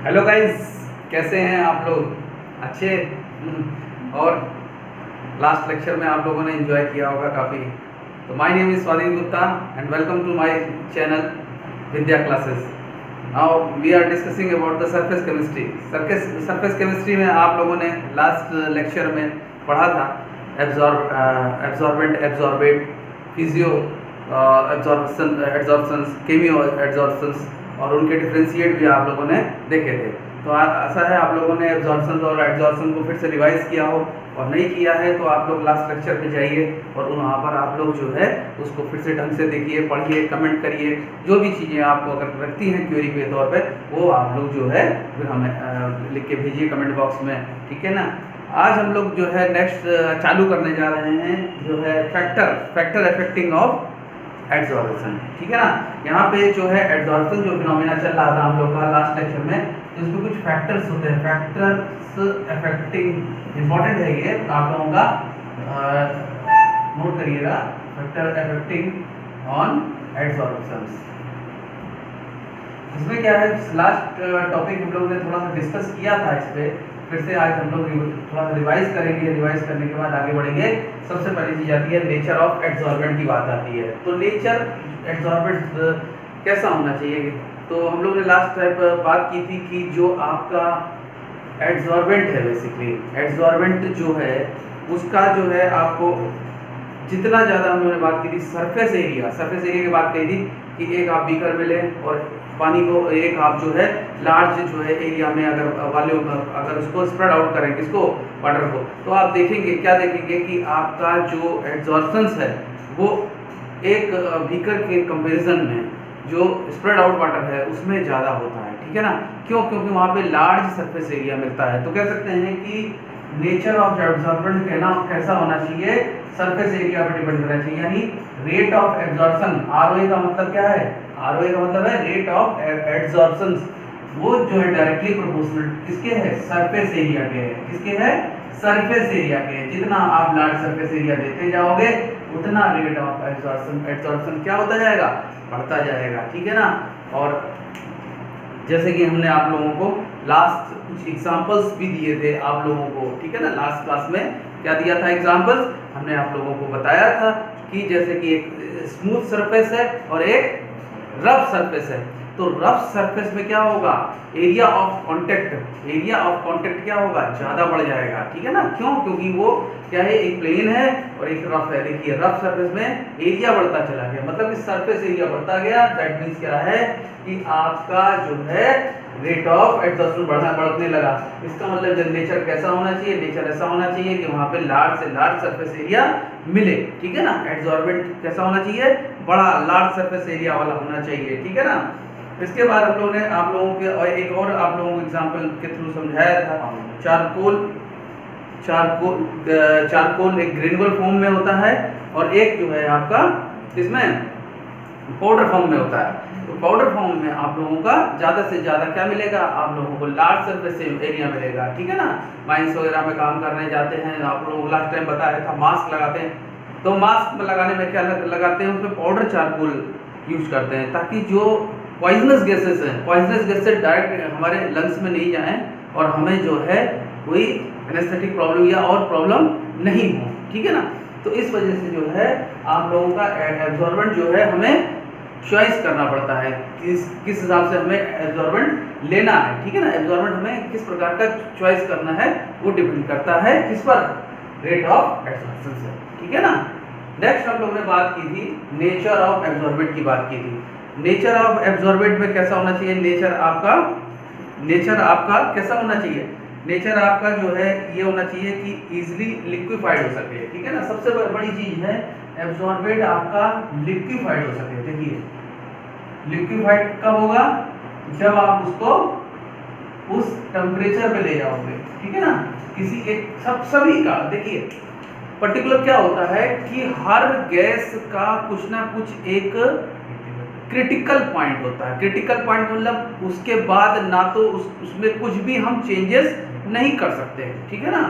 Hello guys, कैसे हैं आप लोग? अच्छे। और लास्ट लेक्चर में आप लोगों ने एंजॉय किया होगा काफ़ी। तो my name is Swadhin Gupta and welcome to my channel Vidya classes. Now we are discussing about the surface chemistry. Surface chemistry में आप लोगों ने लास्ट लेक्चर में पढ़ा था absorbent, absorbate, physio absorptions, chemo absorptions और उनके डिफ्रेंशिएट भी आप लोगों ने देखे थे। तो ऐसा है आप लोगों ने एब्जॉर्प्शन और एब्जॉर्प्शन को फिर से रिवाइज किया हो, और नहीं किया है तो आप लोग लास्ट लेक्चर पे जाइए और वहाँ पर आप लोग जो है उसको फिर से ढंग से देखिए, पढ़िए, कमेंट करिए। जो भी चीज़ें आपको अगर रखती हैं क्वेरी के तौर पे वो आप लोग जो है फिर हमें लिख के भेजिए कमेंट बॉक्स में, ठीक है ना। आज हम लोग जो है नेक्स्ट चालू करने जा रहे हैं जो है फैक्टर अफेक्टिंग ऑफ एड्सॉर्प्शन, ठीक है ना। यहाँ पे जो है एड्सॉर्प्शन जो फिनोमेना चल रहा था हम लोग का लास्ट लेक्चर में, तो इसमें कुछ फैक्टर्स होते हैं, फैक्टर्स अफेक्टिंग, इंपॉर्टेंट है ये आप लोगों का, नोट करिएगा। फैक्टर अफेक्टिंग ऑन एड्सॉर्प्शन, इसमें क्या है, लास्ट टॉपिक हम लोगों ने थोड़ा सा डिस्कस किया था इस पे, फिर से आज हम लोग थोड़ा सा रिवाइज करेंगे। रिवाइज करने के बाद आगे बढ़ेंगे। सबसे पहली चीज आती है नेचर ऑफ एड्सॉर्बेंट की बात आती है। तो नेचर एड्सॉर्बेंट कैसा होना चाहिए, तो हम लोग ने लास्ट टाइम बात की थी कि जो आपका एड्सॉर्बेंट है, बेसिकली एड्सॉर्बेंट जो है उसका जो है आपको जितना ज़्यादा हम लोगों ने बात की थी सरफेस एरिया की बात कही थी कि एक आप बीकर में लें और पानी को एक आप जो है लार्ज जो है एरिया में अगर उसको स्प्रेड आउट करें, किसको, वाटर को, तो आप देखेंगे, क्या देखेंगे कि आपका जो एड्सॉर्प्शंस है वो एक बीकर के कंपैरिजन में जो स्प्रेड आउट वाटर है उसमें ज़्यादा होता है, ठीक है ना। क्यों? क्योंकि वहाँ पे लार्ज सरफेस एरिया मिलता है। तो कह सकते हैं कि नेचर ऑफ एब्जॉर्बेंट कैसा होना चाहिए, सरफेस एरिया पर डिपेंड करना चाहिए, यानी रेट ऑफ एब्जॉर्प्शन। आरओए का मतलब क्या है? आरओए का मतलब है रेट ऑफ एब्जॉर्प्शन। वो जो है डायरेक्टली प्रोपोर्शनल किसके है? सरफेस एरिया के है। किसके है? सरफेस एरिया के। जितना आप लार्ज सरफेस एरिया देते जाओगे उतना रेट ऑफ एब्जॉर्प्शन क्या होता जाएगा? बढ़ता जाएगा, ठीक है ना। और जैसे कि हमने आप लोगों को लास्ट कुछ एग्जांपल्स भी दिए थे आप लोगों को, ठीक है ना। लास्ट क्लास में क्या दिया था एग्जांपल्स? हमने आप लोगों को बताया था कि जैसे कि एक स्मूथ सरफेस है और एक रफ सरफेस है। तो रफ सरफेस में क्या होगा? एरिया ऑफ कांटेक्ट क्या होगा? ज़्यादा बढ़ जाएगा, ठीक है ना। क्यों? क्योंकि वो क्या है, एक प्लेन है और एक रफ है। देखिए रफ सरफेस में एरिया बढ़ता चला गया, मतलब कि सरफेस एरिया बढ़ता गया। दैट मीन्स क्या है कि आपका जो है रेट ऑफ एब्जॉर्प्शन बढ़ने लगा। इसका मतलब नेचर कैसा होना चाहिए? नेचर ऐसा होना चाहिए कि वहाँ पे लार्ज से लार्ज सरफेस एरिया मिले, ठीक है ना। एब्जॉर्बेंट कैसा होना चाहिए? बड़ा लार्ज सरफेस एरिया वाला होना चाहिए, ठीक है ना। इसके बाद हम लोगों ने आप लोगों के और एक और आप लोगों को एग्जांपल के थ्रू समझाया था। चारकोल एक ग्रेनुलर फॉर्म में होता है और एक जो है आपका इसमें पाउडर फॉर्म में होता है। तो पाउडर फॉर्म में आप लोगों का ज़्यादा से ज़्यादा क्या मिलेगा? आप लोगों को लार्ज सरफेस एरिया मिलेगा, ठीक है ना। माइंस वगैरह में काम करने जाते हैं, आप लोगों को लास्ट टाइम बताया था मास्क लगाते हैं। तो मास्क लगाने में क्या लगाते हैं? उसमें पाउडर चारकोल यूज करते हैं ताकि जो पॉइजनस गैसेस हैं, पॉइजनस गैसेस डायरेक्ट हमारे लंग्स में नहीं जाएं और हमें जो है कोई एनेस्थेटिक प्रॉब्लम या और प्रॉब्लम नहीं हो, ठीक है ना। तो इस वजह से जो है आप लोगों का एब्जॉर्बेंट जो है हमें चॉइस करना पड़ता है, किस हिसाब से हमें एब्जॉर्बेंट लेना है, ठीक है ना। एब्जॉर्बेंट हमें किस प्रकार का चॉइस करना है वो डिपेंड करता है किस पर? रेट ऑफ एब्जॉर्प्शन से, ठीक है ना। नेक्स्ट हम लोगों ने बात की थी नेचर ऑफ एब्जॉर्बेंट की बात की थी। नेचर ऑफ एब्जॉर्बेंट में कैसा होना चाहिए? नेचर आपका कैसा होना चाहिए? नेचर आपका जो है ये होना चाहिए कि इजीली लिक्विफाइड हो सके, ठीक है ना। सबसे बड़ी चीज है एब्जॉर्बेंट आपका लिक्विफाइड हो सके। देखिए लिक्विफाइड कब होगा? जब आप उसको उस टेम्परेचर पे ले जाओगे, ठीक है ना। किसी एक सभी का देखिए पर्टिकुलर क्या होता है कि हर गैस का कुछ ना कुछ एक क्रिटिकल पॉइंट होता है। क्रिटिकल पॉइंट मतलब उसके बाद ना तो उसमें कुछ भी हम चेंजेस नहीं कर सकते, ठीक है ना।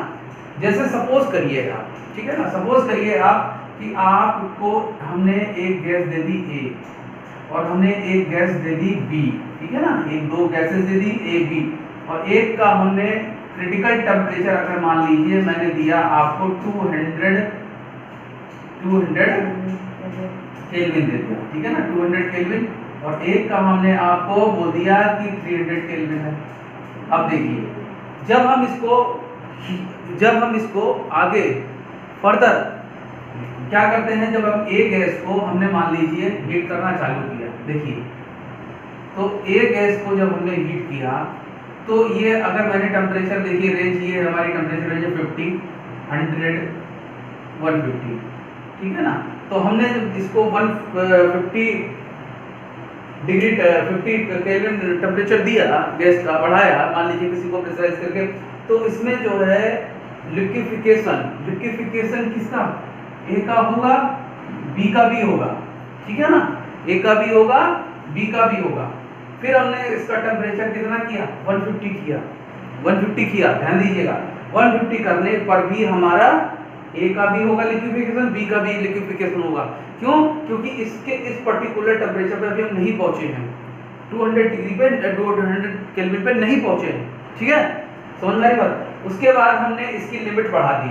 जैसे सपोज करिएगा, ठीक है ना, सपोज करिए आप कि आपको हमने एक गैस दे दी ए और हमने एक गैस दे दी बी, ठीक है ना, एक दो gases they the A B, और एक का हमने क्रिटिकल टेम्परेचर अगर मान लीजिए मैंने दिया आपको 200 केल्विन दे दिया, ठीक है ना, 200 केल्विन, और एक का हमने आपको वो दिया कि 300 केल्विन है। अब देखिए जब हम इसको आगे फर्दर क्या करते हैं, जब हम ए गैस को हमने मान लीजिए हीट करना चालू किया, देखिए तो ए गैस को जब हमने हीट किया तो ये अगर मैंने टेम्परेचर देखिए रेंज, ये हमारी टेम्परेचर रेंज है 50, 100, 150, ठीक है ना। तो हमने इसको 150 डिग्री 50 केल्विन टेम्परेचर दिया गैस का, बढ़ाया मान लीजिए किसी को प्रेशराइज करके, तो इसमें जो है लिक्विफिकेशन किसका, ए का होगा, बी का भी होगा, ठीक है ना, ए का भी होगा, बी का भी होगा। फिर हमने इसका टेम्परेचर कितना किया, 150 किया, 150 किया, ध्यान दीजिएगा 150 करने पर भी हमारा ए का भी होगा लिक्विफिकेशन, बी का भी लिक्विफिकेशन होगा। क्यों? क्योंकि इसके इस पर्टिकुलर टेम्परेचर पे अभी हम नहीं पहुंचे हैं, 200 डिग्री पे 200 केल्विन पे नहीं पहुंचे हैं, ठीक है, समझ में आई बात। उसके बाद हमने इसकी लिमिट बढ़ा दी,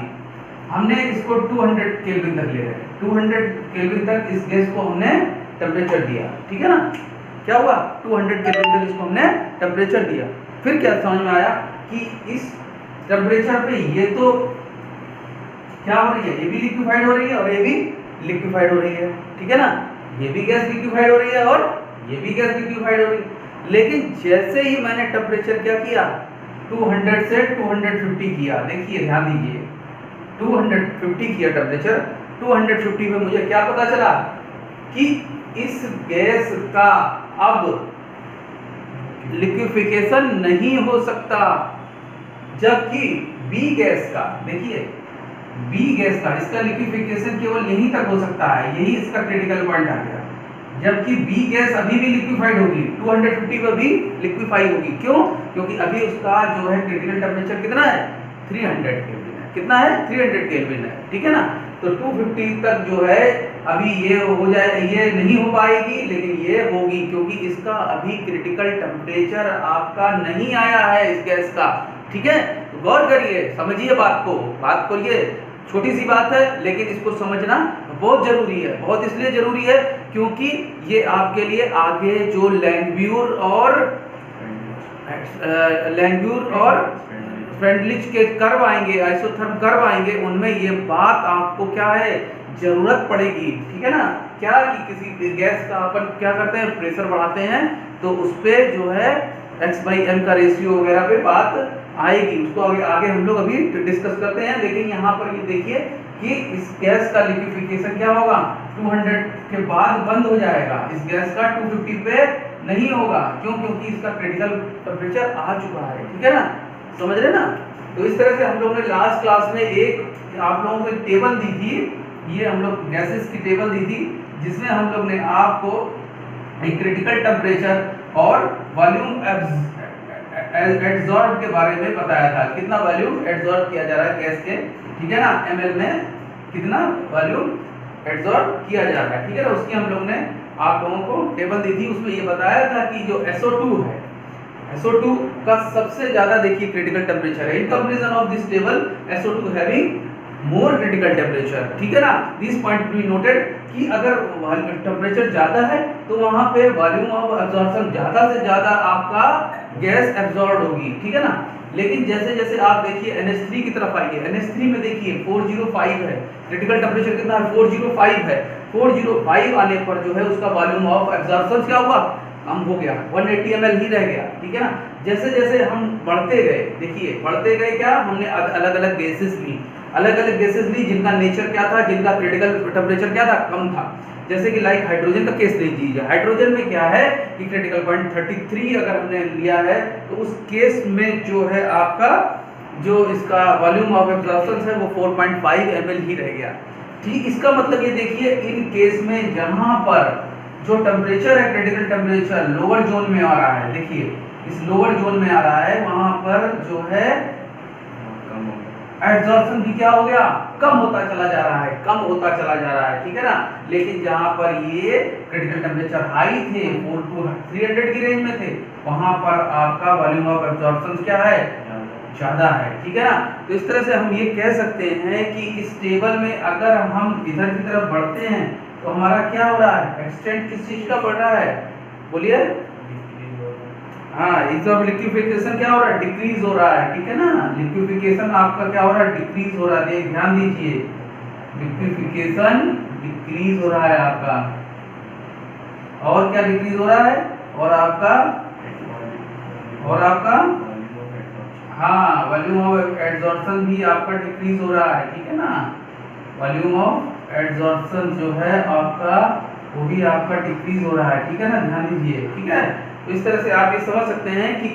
हमने इसको 200 केल्विन तक ले गए, 200 केल्विन तक इस गैस को हमने टेम्परेचर दिया, ठीक है ना, क्या हुआ 200 केल्विन तक इसको हमने टेम्परेचर दिया। फिर क्या समझ में आया कि इस टेम्परेचर पे ये तो क्या हो रही है, ये भी लिक्विफाइड हो रही है और ये भी लिक्विफाइड हो रही है, ठीक है ना, ये भी गैस लिक्विफाइड हो रही है और ये भी गैस लिक्विफाइड हो रही है। लेकिन जैसे ही मैंने टेम्परेचर क्या किया, 200 से 250 किया, देखिए ध्यान दीजिए 250 किया टेम्परेचर, 250 में मुझे क्या पता चला कि इस गैस का अब लिक्विफिकेशन नहीं हो सकता, जबकि बी गैस का, देखिए बी गैस का इसका लिक्विफिकेशन केवल यहीं तक हो सकता है, यही इसका क्रिटिकल पॉइंट आ गया, जबकि बी गैस अभी भी लिक्विफाइड होगी, 250 पर भी लिक्विफाई होगी। क्यों? क्योंकि अभी उसका जो है क्रिटिकल टेम्परेचर कितना है, 300 केल्विन है, कितना है 300 केल्विन है, ठीक है ना। तो 250 तक जो है अभी ये हो जाए, ये नहीं हो पाएगी, लेकिन ये होगी क्योंकि इसका अभी क्रिटिकल टेम्परेचर आपका नहीं आया है इस गैस का, ठीक है। तो गौर करिए, समझिए बात को ये छोटी सी बात है लेकिन इसको समझना बहुत जरूरी है, बहुत इसलिए जरूरी है क्योंकि ये आपके लिए आगे जो लैंगम्यूर और फ्रेंडलिच के कर्व आएंगे, आइसोथर्म कर्व आएंगे, उनमें ये बात आपको क्या है जरूरत पड़ेगी, ठीक है ना। क्या कि किसी गैस का अपन क्या करते हैं, प्रेशर बढ़ाते हैं तो उस पे जो है x/m का रेशियो वगैरह पे बात आएगी, उसको आगे हम लोग अभी डिस्कस करते हैं। लेकिन यहाँ पर ये देखिए कि इस गैस का लिक्विफिकेशन क्या होगा, 200 के बाद बंद हो जाएगा, इस गैस का 250 पे नहीं होगा। क्यों? क्योंकि इसका क्रिटिकल टेम्परेचर आ चुका है, ठीक है ना, समझ रहे ना। तो इस तरह से हम लोग ने लास्ट क्लास में एक आप लोगों को टेबल दी थी, ये हम लोग गैसेस की टेबल दी थी, जिसमें हम लोग ने आपको एक क्रिटिकल टेम्परेचर और वॉल्यूम एब्जॉर्ब के बारे में बताया था, कितना वॉल्यूम एब्जॉर्ब किया जा रहा है गैस के, ठीक है ना, ml में कितना वॉल्यूम एब्जॉर्ब किया जा रहा है, ठीक है ना। उसकी हम लोग ने आप लोगों को टेबल दी थी, उसमें ये बताया था कि जो SO2 है, SO2 का सबसे ज्यादा देखिए क्रिटिकल टेम्परेचर है। In comparison of this table SO2 having more critical temperature, ठीक है ना। दिस पॉइंट बी नोटेड कि अगर टेम्परेचर ज्यादा है तो वहां पे वॉल्यूम ऑफ एब्जॉर्प्शन ज्यादा से ज्यादा आपका गैस एब्जॉर्ब होगी, ठीक है ना। लेकिन जैसे जैसे आप देखिए NH3 की तरफ आइए, NH3 में देखिए 405 है, क्रिटिकल टेम्परेचर कितना है 405 है, 405 आने पर जो है उसका वॉल्यूम ऑफ एब्जॉर्प्शन क्या हुआ, कम हो गया, 180 ml ही रह गया, ठीक है ना। जैसे जैसे हम बढ़ते गए, देखिए बढ़ते गए क्या, हमने अलग अलग गैसेस ली जिनका नेचर क्या था, जिनका क्रिटिकल टेम्परेचर क्या था, कम था। जैसे कि लाइक हाइड्रोजन का केस लीजिए, हाइड्रोजन में क्या है कि क्रिटिकल पॉइंट 33 अगर हमने लिया है तो उस केस में जो है आपका जो इसका वॉल्यूम ऑफ एब्जॉर्प्शन है वो 4.5 ml ही रह गया, ठीक। इसका मतलब ये देखिए इन केस में जहां पर जो टेम्परेचर है क्रिटिकल टेम्परेचर लोअर जोन में आ रहा है, देखिए इस लोअर जोन में आ रहा है, वहां पर जो है एड्सॉर्प्शन भी क्या हो गया, कम होता चला जा रहा है, कम होता चला जा रहा है, ठीक है ना। लेकिन जहां पर ये क्रिटिकल टेम्परेचर हाई थे, 4 to 300 की रेंज में थे, वहां पर आपका वॉल्यूम ऑफ एब्जॉर्प्शन क्या है, ज्यादा है, ठीक है ना। तो इस तरह से हम ये कह सकते हैं कि इस टेबल में अगर हम इधर की तरफ बढ़ते हैं तो हमारा क्या हो रहा है, एक्सटेंट किस चीज का बढ़ रहा है, बोलिए। हाँ, इज ऑफ लिक्विफिकेशन क्या हो रहा है, डिक्रीज हो रहा है, ठीक है ना। लिक्विफिकेशन आपका क्या हो रहा है, डिक्रीज हो रहा है, ध्यान दीजिए, लिक्विफिकेशन डिक्रीज हो रहा है आपका। और क्या डिक्रीज हो रहा है, और आपका हाँ, वॉल्यूम ऑफ एड्सॉर्प्शन भी आपका डिक्रीज हो रहा है, ठीक है ना। वॉल्यूम ऑफ एड्सॉर्प्शन जो है आपका, वो भी आपका डिक्रीज हो रहा है, ठीक है ना, ध्यान दीजिए, ठीक है। तो इस तरह से आप ये समझ सकते हैं कि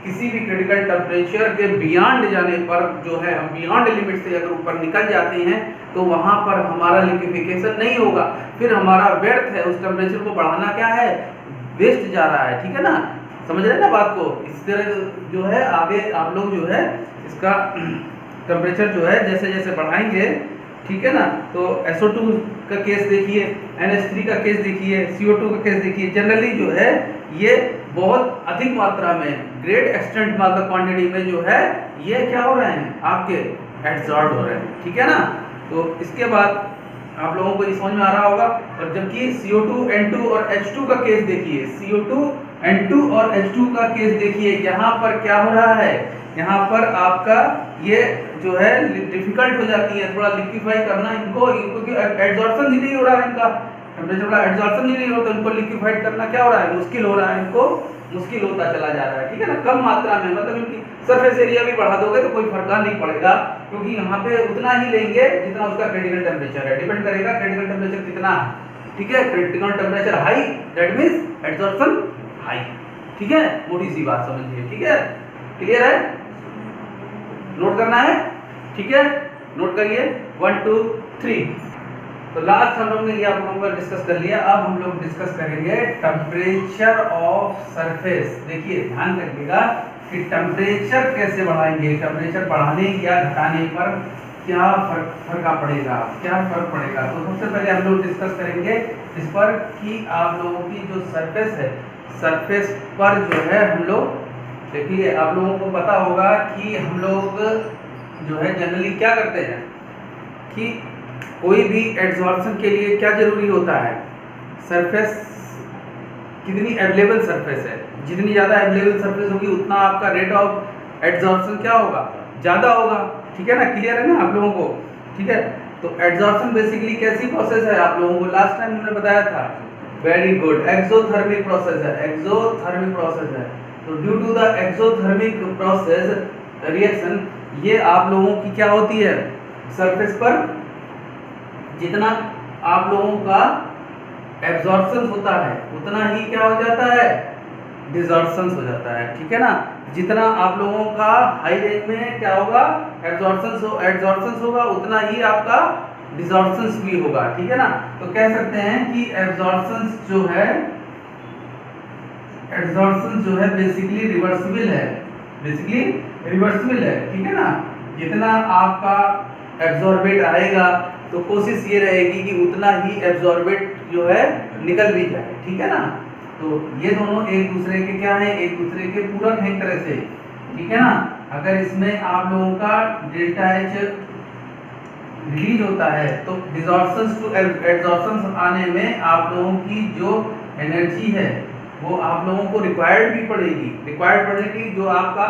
किसी भी क्रिटिकल टेम्परेचर के बियॉन्ड जाने पर जो है, हम बियॉन्ड लिमिट से अगर ऊपर निकल जाते हैं तो वहां पर हमारा लिक्विफिकेशन नहीं होगा, फिर हमारा व्यर्थ है, उस टेम्परेचर को बढ़ाना क्या है, वेस्ट जा रहा है, ठीक है ना। समझ रहे हैं ना बात को। इस तरह जो है आगे आप लोग जो है इसका टेम्परेचर जो है जैसे जैसे बढ़ाएंगे, ठीक है ना। तो SO2 का केस देखिए, NH3 का केस देखिए, CO2 का केस देखिए, जनरली जो है ये बहुत अधिक मात्रा में, ग्रेट एक्सटेंट मतलब क्वांटिटी में जो है ये क्या हो रहे हैं, आपके एब्सॉर्ब हो रहे हैं, ठीक है ना। तो इसके बाद आप लोगों को ये समझ में आ रहा होगा। और जबकि CO2, N2 और H2 का केस देखिए, CO2, N2 और H2 का केस देखिए, यहाँ पर क्या हो रहा है, यहाँ पर आपका ये जो है डिफिकल्ट हो जाती है थोड़ा लिक्विफाई करना इनको, क्योंकि एड्सॉर्प्शन ही नहीं हो रहा है, इनका टेम्परेचर का एड्सॉर्प्शन ही नहीं होता, इनको लिक्विफाइड करना क्या हो रहा है, मुश्किल हो रहा है, इनको मुश्किल होता चला जा रहा है, ठीक है ना। कम मात्रा में, मतलब इनकी सरफेस एरिया भी बढ़ा दोगे तो कोई फर्क नहीं पड़ेगा, क्योंकि यहाँ पे उतना ही लेंगे जितना उसका क्रिटिकल टेम्परेचर है, डिपेंड करेगा क्रिटिकल टेम्परेचर कितना है, ठीक है। Critical temperature high, that means adsorption high, ठीक है। मोटी सी बात समझिए, ठीक है, क्लियर है, नोट करना है, ठीक है, नोट करिए 1 2 3। तो लास्ट हम लोग ने ये आप लोगों का डिस्कस कर लिया। अब हम लोग डिस्कस करेंगे टेम्परेचर ऑफ सरफेस। देखिए ध्यान रखिएगा कि टेम्परेचर कैसे बढ़ाएंगे, टेम्परेचर बढ़ाने या घटाने पर क्या फर्क पड़ेगा, क्या फर्क पड़ेगा। तो सबसे पहले हम लोग डिस्कस करेंगे इस पर कि आप लोगों की जो सरफेस है, सरफेस पर जो है हम लोग, देखिए आप लोगों को पता होगा कि हम लोग जो है जनरली क्या करते हैं कि कोई भी एड्सॉर्प्शन के लिए क्या जरूरी होता है, सरफेस कितनी अवेलेबल सरफेस है, जितनी ज़्यादा अवेलेबल सरफेस होगी उतना आपका रेट ऑफ एड्सॉर्प्शन क्या होगा, ज़्यादा होगा, ठीक है ना। क्लियर है ना आप लोगों को, ठीक है। तो एड्सॉर्प्शन बेसिकली कैसी प्रोसेस है, आप लोगों को लास्ट टाइम हमने बताया था, वेरी गुड, एक्सोथर्मिक प्रोसेस है, एक्सोथर्मिक प्रोसेस है। तो due to the exothermic process reaction, ये आप लोगों की क्या होती है, सरफेस पर जितना आप लोगों का एब्जॉर्प्शन होता है उतना ही क्या हो जाता है, डिसॉर्प्शन हो जाता है, ठीक है ना। जितना आप लोगों का हाई रेंज में क्या होगा, एब्जॉर्प्शन होगा, उतना ही आपका डिसॉर्प्शन भी होगा, ठीक है ना। तो कह सकते हैं कि एब्जॉर्प्शन जो है बेसिकली रिवर्सिबल है, बेसिकली रिवर्सिबल है, ठीक है ना। जितना आपका एब्जॉर्बेट आएगा तो कोशिश ये रहेगी कि उतना ही एब्जॉर्बेट जो है निकल भी जाए, ठीक है ना। तो ये दोनों एक दूसरे के क्या है, एक दूसरे के पूरक हैं एक तरह से, ठीक है ना। अगर इसमें आप लोगों का डेल्टा H रिलीज होता है तो डिसॉर्प्शन टू एब्जॉर्प्शन आने में आप लोगों की जो एनर्जी है वो आप लोगों को रिक्वायर्ड भी पड़ेगी, रिक्वायर्ड पड़ेगी। जो आपका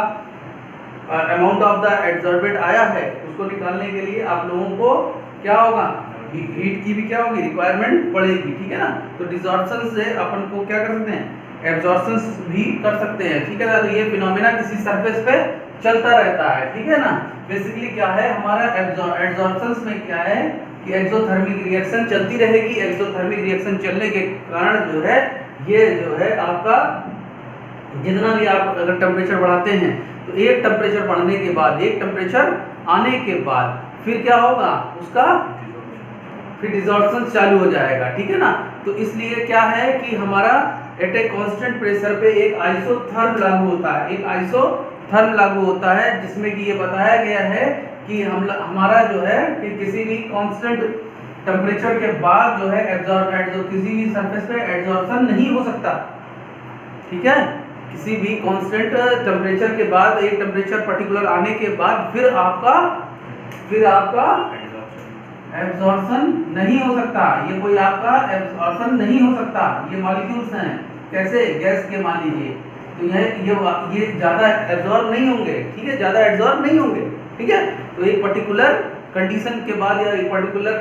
अमाउंट ऑफ द एब्जॉर्बेट आया है उसको निकालने के लिए आप लोगों को क्या होगा, हीट की भी क्या होगी, रिक्वायरमेंट पड़ेगी, ठीक है ना। तो डिसॉर्प्शन से अपन को क्या कर सकते हैं, एब्जॉर्प्शन भी कर सकते हैं, ठीक है ना। तो ये फिनोमेना किसी सरफेस पे चलता रहता है, ठीक है ना। बेसिकली क्या है हमारा एब्जॉर्प्शन में क्या है कि एक्सोथर्मिक रिएक्शन चलती रहेगी। एक्सोथर्मिक रिएक्शन चलने के कारण जो है ये जो है आपका जितना भी आप अगर टेम्परेचर बढ़ाते हैं तो एक टेम्परेचर बढ़ने के बाद, एक टेम्परेचर आने के बाद फिर क्या होगा, उसका फिर डिसॉर्प्शन चालू हो जाएगा, ठीक है ना। तो इसलिए क्या है कि हमारा एट ए कांस्टेंट प्रेशर पे एक आइसोथर्म लागू होता है, एक आइसोथर्म लागू होता है, जिसमें कि ये बताया गया है कि हमारा जो है कि किसी भी कांस्टेंट टेम्परेचर के बाद जो है किसी भी सरफेस पे एब्जॉर्प्शन नहीं हो सकता, ठीक है। किसी भी कांस्टेंट टेम्परेचर के बाद एक टेम्परेचर पर्टिकुलर आने के बाद फिर आपका एब्जॉर्प्शन नहीं हो सकता, ये कोई आपका एब्जॉर्प्शन नहीं हो सकता। ये मॉलिक्यूल्स हैं, कैसे, गैस के मान लीजिए, तो ये ज़्यादा एब्जॉर्ब नहीं होंगे, ठीक है, ज़्यादा एब्जॉर्ब नहीं होंगे, ठीक है। तो एक पर्टिकुलर कंडीशन के बाद या एक पर्टिकुलर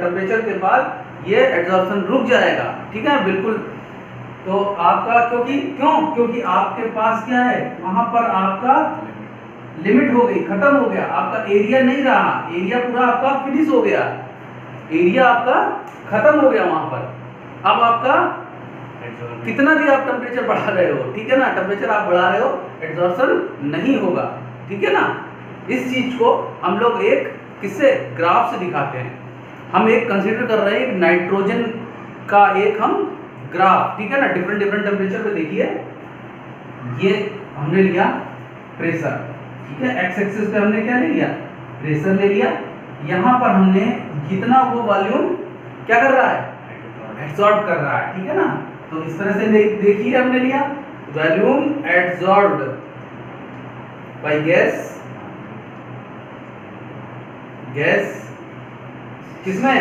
टेम्परेचर के बाद ये एब्जॉर्प्शन रुक जाएगा, ठीक है, बिल्कुल। तो आपका क्योंकि आपके पास क्या है, वहां पर आपका लिमिट हो गई, खत्म हो गया, आपका एरिया नहीं रहा, एरिया पूरा आपका फिनिश हो गया, एरिया आपका खत्म हो गया वहां पर। अब आपका कितना भी आप टेम्परेचर बढ़ा रहे हो, ठीक है ना, टेम्परेचर आप बढ़ा रहे हो, एब्जॉर्प्शन नहीं होगा, ठीक है ना। इस चीज को हम लोग एक किससे, ग्राफ से दिखाते हैं। हम एक कंसीडर कर रहे हैं नाइट्रोजन का एक हम ग्राफ, ठीक है ना, डिफरेंट टेम्परेचर पे देखिए, ये हमने लिया प्रेशर, ठीक है, एक्स एक्सिस पे हमने क्या ले लिया, प्रेशर ले लिया। यहाँ पर हमने जितना वो वॉल्यूम क्या कर रहा है, एब्सॉर्ब कर रहा है, ठीक है ना। तो इस तरह से देखिए हमने लिया वॉल्यूम एब्सॉर्ब्ड बाय गैस किसमें,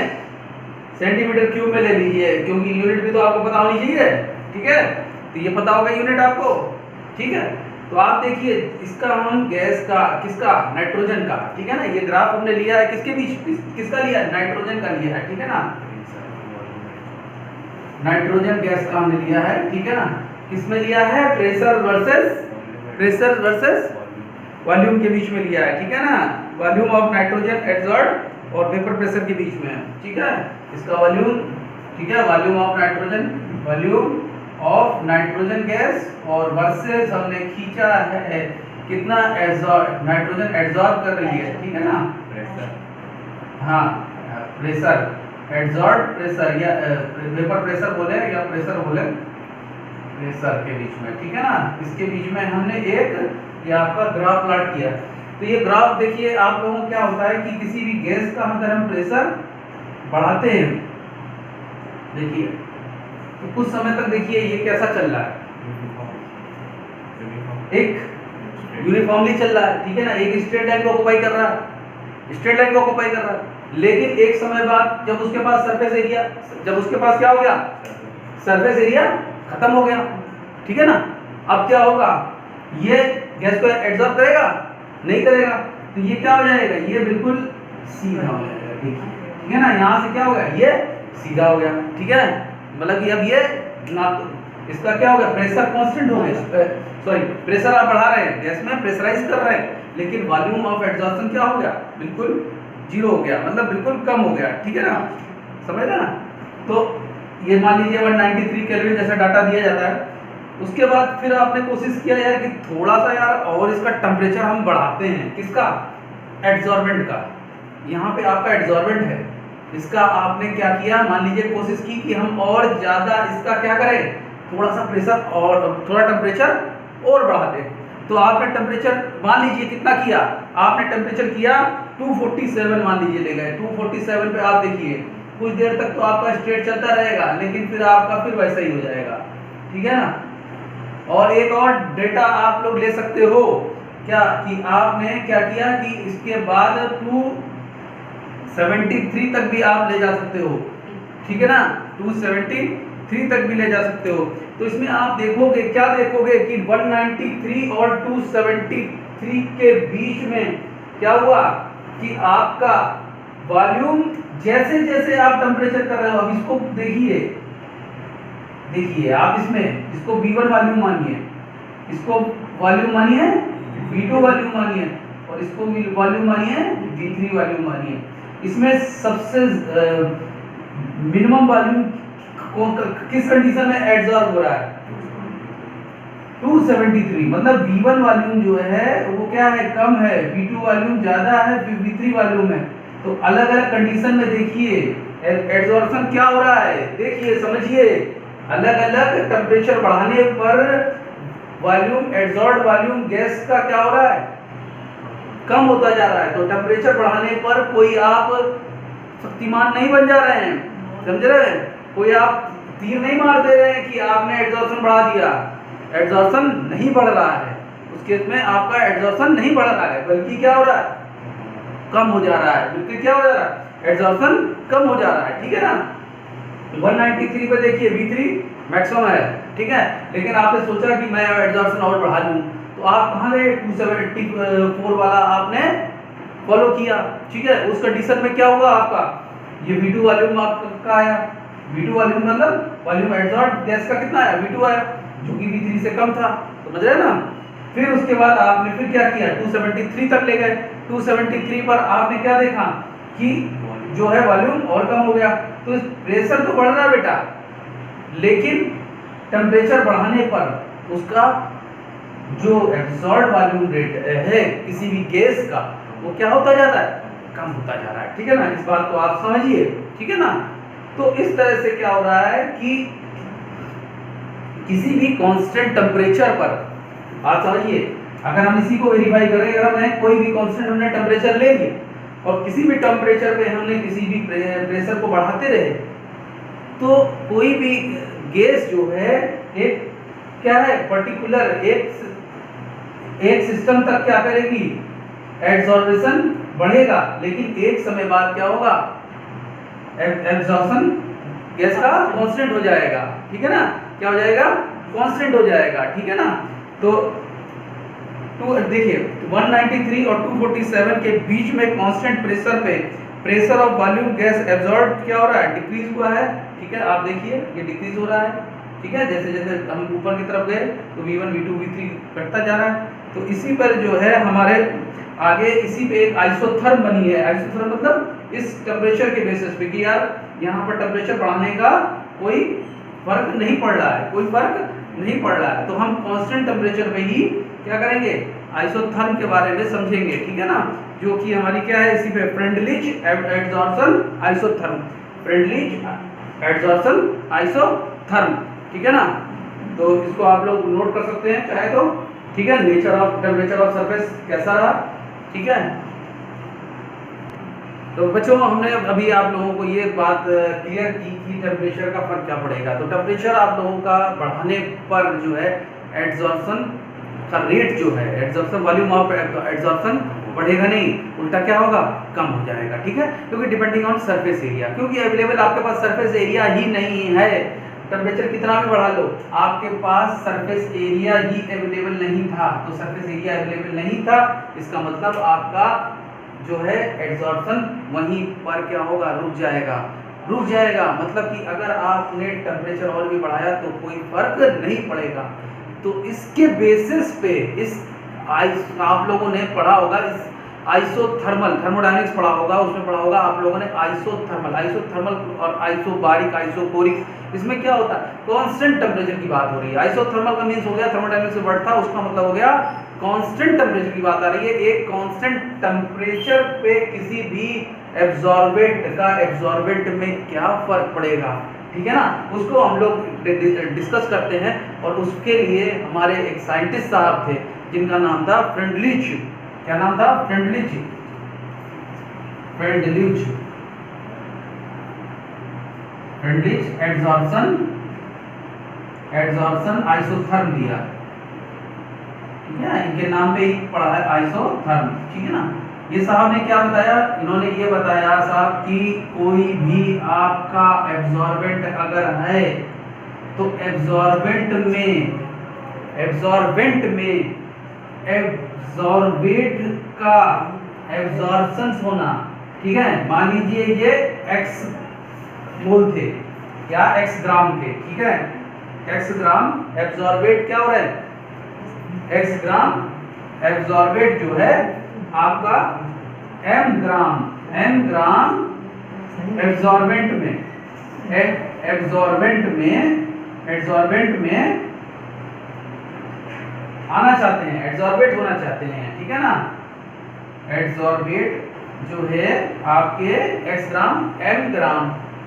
सेंटीमीटर क्यूब में ले लीजिए, क्योंकि यूनिट भी तो आपको पता होनी चाहिए, ठीक है। तो ये पता होगा यूनिट आपको, ठीक है। तो आप देखिए इसका हम गैस का, किसका, नाइट्रोजन का, ठीक है ना। ये ग्राफ हमने लिया है किसके बीच, किसका लिया है, नाइट्रोजन का लिया है, ठीक है ना, नाइट्रोजन गैस का हमने लिया है, ठीक है ना। किसमें लिया है, प्रेशर वर्सेस वॉल्यूम के बीच में लिया है, ठीक है ना। वॉल्यूम ऑफ नाइट्रोजन एब्सॉर्ब्ड और वेपर प्रेशर के बीच में, ठीक है, इसका वॉल्यूम, ठीक है, वॉल्यूम ऑफ नाइट्रोजन गैस और वर्सेस हमने खींचा है कितना, नाइट्रोजन एब्सॉर्ब कर रही है, ठीक है ना, हाँ, प्रेशर एब्सॉर्ब प्रेशर या वेपर प्रेशर बोले या प्रेशर बोले, प्रेशर के बीच में, ठीक है ना। इसके बीच में हमने एक ये आपका ग्राफ प्लॉट किया। तो ये ग्राफ देखिए आप लोगों को क्या होता है कि किसी भी गैस का अगर हम प्रेशर बढ़ाते हैं, देखिए तो कुछ समय तक देखिए ये कैसा चल रहा है, एक यूनिफॉर्मली चल रहा है, ठीक है ना, एक स्ट्रेट लाइन को ऑक्यूपाई कर रहा है, लेकिन एक समय बाद जब उसके पास सरफेस एरिया, क्या हो गया, सरफेस एरिया खत्म हो गया, ठीक है ना। अब क्या होगा, ये गैस को एब्जॉर्ब करेगा, नहीं करेगा, तो ये क्या हो जाएगा, ये बिल्कुल सीधा हो जाएगा, ठीक है ना। यहाँ से क्या हो गया, ये सीधा हो गया, ठीक है, मतलब कि अब ये ना तो इसका क्या हो गया, प्रेशर कांस्टेंट हो गया, सॉरी प्रेशर आप बढ़ा रहे हैं, गैस में प्रेशराइज कर रहे हैं, लेकिन वॉल्यूम ऑफ एब्जॉर्प्शन क्या हो गया, बिल्कुल जीरो हो गया, मतलब बिल्कुल कम हो गया, ठीक है ना, समझ रहे ना। तो ये मान लीजिए 193 केल्विन जैसा डाटा दिया जाता है। उसके बाद फिर आपने कोशिश किया यार कि थोड़ा सा यार और इसका टेम्परेचर हम बढ़ाते हैं, किसका, एड्सॉर्बेंट का। यहाँ पे आपका एड्सॉर्बेंट है, इसका आपने क्या किया, मान लीजिए कोशिश की कि हम और ज़्यादा इसका क्या करें, थोड़ा सा प्रेशर और थोड़ा टेम्परेचर और बढ़ा दें। तो आपने टेम्परेचर मान लीजिए कितना किया, आपने टेम्परेचर किया 247 मान लीजिए ले गए, 247 पे आप देखिए कुछ देर तक तो आपका स्ट्रेट चलता रहेगा, लेकिन फिर आपका फिर वैसा ही हो जाएगा, ठीक है ना। और एक और डेटा आप लोग ले सकते हो क्या, कि आपने क्या किया कि इसके बाद 273 तक भी आप ले जा सकते हो, ठीक है ना, 273 तक भी ले जा सकते हो। तो इसमें आप देखोगे, क्या देखोगे कि 193 और 273 के बीच में क्या हुआ कि आपका वॉल्यूम जैसे जैसे आप टेम्परेचर कर रहे हो, अब इसको देखिए आप इसको V1 वॉल्यूम मानिए, इसको वॉल्यूम मानिए V2 वॉल्यूम मानिए, और इसको वॉल्यूम मानिए V3 वॉल्यूम मानिए। इसमें सबसे मिनिमम वॉल्यूम किस कंडीशन में एब्जॉर्ब हो रहा है, 273, मतलब V1 वॉल्यूम जो है वो क्या है, कम है, V2 वॉल्यूम ज्यादा है, V3 वॉल्यूम है। तो अलग अलग कंडीशन में देखिए एब्जॉर्प्शन क्या हो रहा है, देखिए समझिए, अलग अलग टेम्परेचर बढ़ाने पर वॉल्यूम, एब्जॉर्ब्ड वॉल्यूम गैस का क्या हो रहा है, कम होता जा रहा है। तो टेम्परेचर बढ़ाने पर कोई आप शक्तिमान नहीं बन जा रहे हैं, समझ रहे हैं? कोई आप तीर नहीं मार दे रहे हैं कि आपने एड्जॉर्प्शन बढ़ा दिया। एड्जॉर्प्शन नहीं बढ़ रहा है, उस केस में आपका एड्जॉर्प्शन नहीं बढ़ रहा है, बल्कि क्या हो रहा है, कम हो जा रहा है। बिल्कुल क्या हो जा रहा है, एड्जॉर्प्शन कम हो जा रहा है, ठीक है ना। 193 पे देखिए V3 मैक्सिमम है, ठीक है, लेकिन आपने सोचा कि मैं एड्जॉर्प्शन और बढ़ा लूं, तो आप कहां गए, 274 वाला आपने फॉलो किया, ठीक है। उस कंडीशन में क्या होगा आपका, ये V2 वॉल्यूम आपका आया, V2 वॉल्यूम मतलब वॉल्यूम एड्जॉर्ब गैस का कितना आया, V2 आया, जो कि V3 से कम था, समझ रहे हैं ना। फिर उसके बाद आपने फिर क्या किया, 273 तक ले गए। 273 पर आपने क्या देखा कि जो है वॉल्यूम और कम हो गया। तो प्रेशर तो बढ़ रहा है बेटा, लेकिन टेम्परेचर बढ़ाने पर उसका जो एब्सॉर्ब वॉल्यूम रेट है किसी भी गैस का, वो क्या होता जा रहा है, कम होता जा रहा है, ठीक है ना। इस बात को आप समझिए, ठीक है ना। तो इस तरह से क्या हो रहा है कि किसी भी कांस्टेंट टेम्परेचर पर आप समझिए, अगर हम इसी को वेरीफाई करें, अगर हमने कोई भी कांस्टेंट हमने टेम्परेचर ले लिया और किसी भी टेम्परेचर पे हमने किसी भी प्रेशर को बढ़ाते रहे, तो कोई भी गैस जो है एक क्या है, पर्टिकुलर एक सिस्टम तक क्या करेगी, एब्जॉर्प्शन बढ़ेगा, लेकिन एक समय बाद क्या होगा, एब्जॉर्प्शन गैस का कांस्टेंट हो जाएगा, ठीक है ना। क्या हो जाएगा, कांस्टेंट हो जाएगा, ठीक है ना। तो देखिए 193 और 247 के बीच में कांस्टेंट प्रेशर पे pressure of volume gas absorb क्या हो रहा है, डिक्रीज हुआ है, ठीक है। आप देखिए ये डिक्रीज हो रहा है, ठीक है। जैसे जैसे हम ऊपर की तरफ गए तो V1 V2 V3 घटता जा रहा है। तो इसी पर जो है हमारे आगे इसी पे एक आइसोथर्म बनी है। आइसोथर्म मतलब इस टेम्परेचर के बेसिस पे कि यार यहाँ पर टेम्परेचर बढ़ाने का कोई फर्क नहीं पड़ रहा है, कोई फर्क नहीं पड़ रहा है, तो हम कांस्टेंट टेम्परेचर पे ही क्या करेंगे, आइसोथर्म के बारे में समझेंगे, ठीक है ना। जो कि हमारी क्या है, इसी पे फ्रेंडलिज एड्जॉर्प्शन आइसोथर्म, फ्रेंडलिज एड्जॉर्प्शन आइसोथर्म, ठीक है ना। तो इसको आप लोग नोट कर सकते हैं चाहे तो, ठीक है। Nature of temperature of surface कैसा रहा, ठीक है। तो बच्चों हमने अभी आप लोगों को ये बात क्लियर की कि टेम्परेचर का फर्क क्या पड़ेगा। तो टेम्परेचर आप लोगों का बढ़ाने पर जो है एड्जॉर्प्शन का रेट जो है, एड्जॉर्प्शन वॉल्यूम ऑफ एड्जॉर्प्शन बढ़ेगा नहीं, उल्टा क्या होगा, कम हो जाएगा, ठीक है। क्योंकि डिपेंडिंग ऑन सरफेस एरिया, क्योंकि अवेलेबल आपके पास सरफेस एरिया ही नहीं है। टेम्परेचर कितना भी बढ़ा लो, आपके पास सरफेस एरिया ही अवेलेबल नहीं था। तो सरफेस एरिया अवेलेबल नहीं था, इसका मतलब आपका जो है एड्जॉर्प्शन वहीं पर क्या होगा, रुक जाएगा, रुक जाएगा। मतलब कि अगर आपने टेम्परेचर और भी बढ़ाया तो कोई फर्क नहीं पड़ेगा। तो इसके बेसिस पे आप लोगों ने पढ़ा होगा, इस आइसोथर्मल, थर्मोडायनेमिक्स पढ़ा होगा, उसमें पढ़ा होगा आप लोगों ने आइसोथर्मल और आइसोबारिक, आइसोकोरिक। इसमें क्या होता है, कांस्टेंट टेम्परेचर की बात हो रही है। आइसोथर्मल का मींस हो गया थर्मोडायनेमिक्स से वर्ड था, उसका मतलब हो गया कांस्टेंट टेम्परेचर की बात आ रही है। एक कांस्टेंट टेम्परेचर पे किसी भी एब्जॉर्बेंट का एब्जॉर्बेंट में क्या फर्क पड़ेगा, ठीक है ना, उसको हम लोग डिस्कस करते हैं। और उसके लिए हमारे एक साइंटिस्ट साहब थे जिनका नाम था फ्रेंडलिच। क्या नाम था, फ्रेंडलिच एड्जॉर्प्शन आइसोथर्म दिया, ठीक है। इनके नाम पे ही पढ़ा है आइसोथर्म, ठीक है ना। ये साहब ने क्या बताया, इन्होंने ये बताया साहब कि कोई भी आपका एब्जॉर्बेंट अगर है तो एब्जॉर्बेट का एब्जॉर्प्शन होना, ठीक है। मान लीजिए ये x मोल थे या x ग्राम थे, ठीक है। x ग्राम एब्जॉर्बेट क्या हो रहा है, x ग्राम एब्जॉर्बेट जो है आपका m ग्राम एब्जॉर्बेंट में आना चाहते हैं, एब्जॉर्बेट होना चाहते हैं, ठीक है ना। एब्जॉर्बेट जो है आपके x ग्राम m ग्राम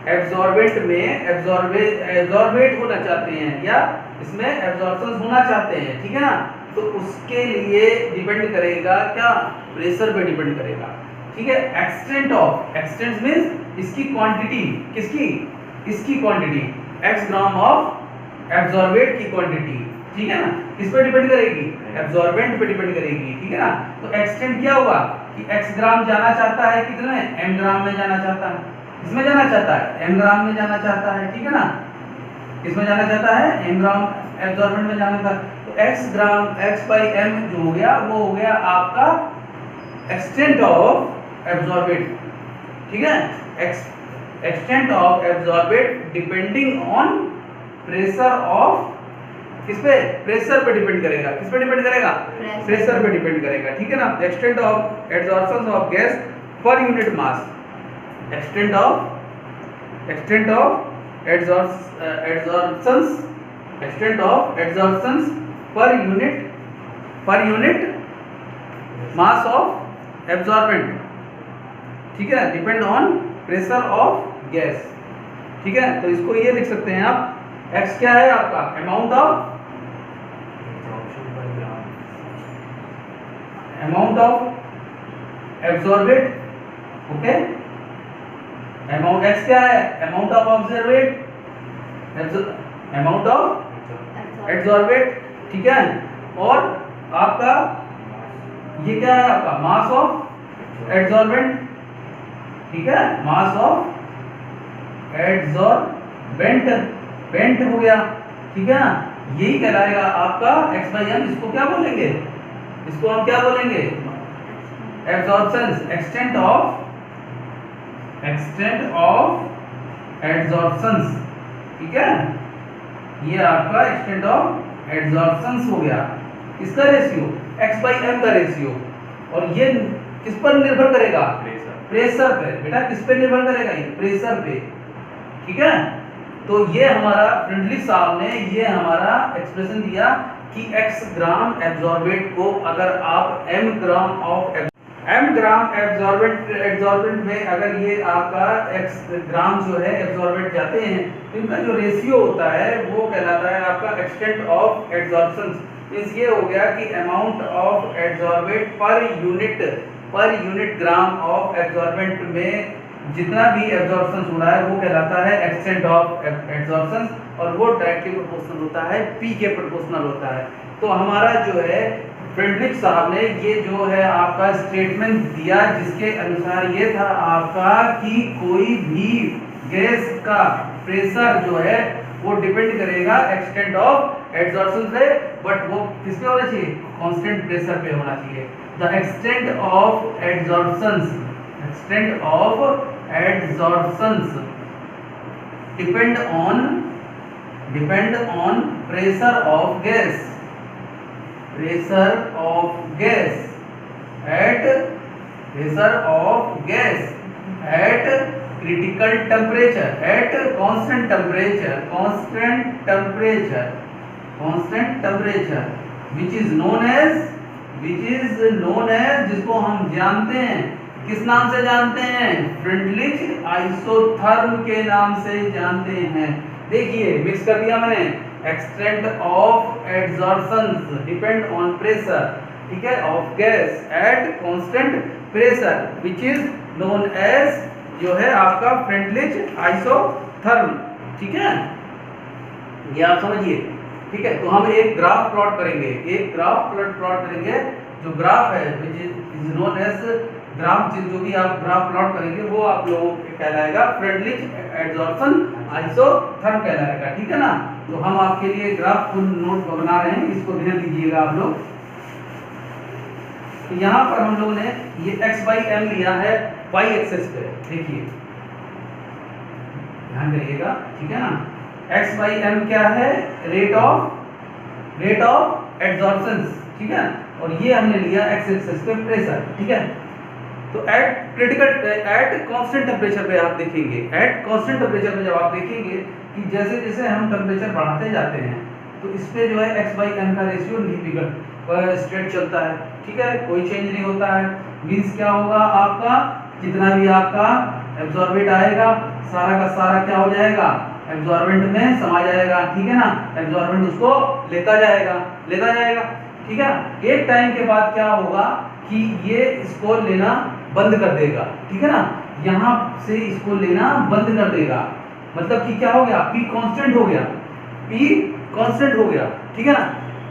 एब्जॉर्बेट में एब्जॉर्बेट होना चाहते हैं या इसमें एब्जॉर्प्शन होना चाहते हैं, ठीक है ना। तो उसके लिए डिपेंड करेगा क्या, प्रेशर पे डिपेंड करेगा। ठीक है, एक्सटेंट ऑफ, एक्सटेंट मींस इसकी क्वांटिटी, किसकी, इसकी quantity, x gram of absorbent की क्वांटिटी। ठीक है ना, किस पे डिपेंड करेगी, एब्जॉर्बेंट पे डिपेंड करेगी। ठीक है ना, तो एक्सटेंट क्या हुआ कि x ग्राम जाना चाहता है कितने में, m ग्राम में जाना चाहता है, इसमें जाना चाहता है m ग्राम में जाना चाहता है। ठीक है ना, किसमें जाना चाहता है, m ग्राम एब्जॉर्बेंट में जाना था। तो x gram x by m जो हो गया वो हो गया आपका एक्सटेंट ऑफ एब्जॉर्बेट। ठीक है, extent of absorbent depending on pressure of, किस पे, प्रेशर पे डिपेंड करेगा, किस पे डिपेंड करेगा, प्रेशर पे डिपेंड करेगा। ठीक है ना, extent of absorption of gas per unit mass, extent of absorptions, extent of absorptions per unit mass of absorbent. ठीक है, depend on pressure of gas. ठीक है, तो इसको ये लिख सकते हैं आप, x क्या है आपका, amount of absorbate. Okay, amount x क्या है, amount of absorbate, amount of absorbate. ठीक है, और आपका ये क्या है आपका, मास ऑफ एब्जॉर्बेंट। ठीक है, मास ऑफ एब्जॉर्बेंट, बेंट हो गया। ठीक है ना, यही कहलाएगा आपका x बाई m। इसको क्या बोलेंगे, इसको हम क्या बोलेंगे, एब्जॉर्प्शंस, एक्सटेंट ऑफ एब्जॉर्प्शंस। ठीक है, ये आपका एक्सटेंट ऑफ एब्जॉर्प्शंस हो गया। इसका रेशियो x बाई m का रेशियो, और ये किस पर निर्भर करेगा, प्रेशर पे। बेटा किस पे निर्भर करेगा, ये प्रेशर पे। ठीक है, तो ये हमारा फ्रेंडली साहब ने ये हमारा एक्सप्रेशन दिया कि x ग्राम एब्जॉर्बेट को अगर आप m ग्राम एब्जॉर्बेंट में अगर ये आपका x ग्राम जो है एब्जॉर्बेट जाते हैं, तो इनका जो रेशियो होता है वो कहलाता है आपका एक्सटेंट ऑफ एब्जॉर्प्शन। मींस ये हो गया कि amount of absorbent per unit gram of absorbent में जितना भी एब्जॉर्प्शन हो रहा है वो कहलाता है एक्सटेंट ऑफ एब्जॉर्प्शन, और वो डायरेक्टली प्रोपोर्शनल होता है, p के प्रोपोर्शनल होता है। तो हमारा जो है फ्रेडरिक साहब ने ये जो है आपका स्टेटमेंट दिया, जिसके अनुसार ये था आपका कि कोई भी गैस का प्रेशर जो है वो डिपेंड करेगा एक्सटेंट ऑफ एब्जॉर्प्शन से, बट वो किस पे होना चाहिए, कांस्टेंट प्रेशर पे होना चाहिए। The extent of absorptions depend on pressure of gas at critical temperature, at constant temperature which is known as जिसको हम जानते हैं, किस नाम से जानते हैं, फ्रेंडलिच आइसोथर्म के नाम से जानते हैं। देखिए मिक्स कर दिया मैंने, extent of absorption depend on pressure, ठीक है, of gas at constant pressure which is known as जो है आपका फ्रेंडलिच आइसोथर्म। ठीक है, ये आप समझिए। ठीक है, तो हम एक ग्राफ प्लॉट करेंगे, जो ग्राफ है which is known as graph, जो भी आप ग्राफ प्लॉट करेंगे वो आप लोगों को कहलाएगा फ्रेंडलिच एब्जॉर्प्शन आइसोथर्म कहलाएगा। ठीक है ना, तो हम आपके लिए ग्राफ फुल नोट बना रहे हैं, इसको ध्यान दीजिएगा आप लोग। तो यहाँ पर हम लोगों ने ये x बाई एम लिया है y एक्सेस पे, देखिए ध्यान करिएगा। ठीक है ना, x बाई एम क्या है, रेट ऑफ एब्जॉर्प्शन। ठीक है, और ये हमने लिया x एक्सेस पे प्रेशर। ठीक है, तो एट कांस्टेंट टेम्परेचर पे आप देखेंगे, एट कांस्टेंट टेम्परेचर पे जब आप देखेंगे कि जैसे जैसे हम टेम्परेचर बढ़ाते जाते हैं तो इस पे जो है x बाई एम का रेशियो नहीं बिगड़, स्ट्रेट चलता है। ठीक है, कोई चेंज नहीं होता है। मींस क्या होगा, आपका जितना भी आपका एब्जॉर्बेट आएगा सारा का सारा क्या हो जाएगा, एब्जॉर्बेंट में समा जाएगा। ठीक है ना, एब्जॉर्बेंट उसको लेता जाएगा। ठीक है ना। एक टाइम के बाद क्या होगा कि ये इसको लेना बंद कर देगा, ठीक है ना, यहाँ से इसको लेना बंद कर देगा। मतलब कि क्या हो गया, P कांस्टेंट हो गया, P कांस्टेंट हो गया, ठीक है ना।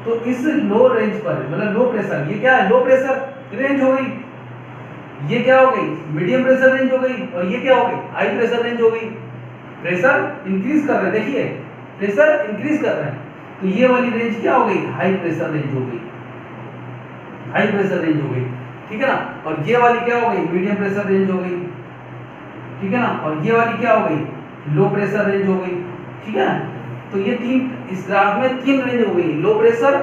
तो इस लो रेंज पर, मतलब लो प्रेशर, ये क्या है, लो प्रेशर रेंज हो गई, ये क्या हो गई, मीडियम प्रेशर रेंज हो गई, और ये क्या हो गई, हाई प्रेशर रेंज हो गई। प्रेशर इंक्रीज कर रहे हैं, देखिए प्रेशर इंक्रीज कर रहे हैं, तो ये वाली रेंज क्या हो गई, हाई प्रेशर रेंज हो गई, हाई प्रेशर रेंज हो गई, ठीक है ना। और ये वाली क्या हो गई, मीडियम प्रेशर रेंज हो गई, ठीक है ना। और ये वाली क्या हो गई, लो प्रेशर रेंज हो गई, ठीक है। तो ये तीन, इस ग्राफ में तीन रेंज हो गई, लो प्रेशर,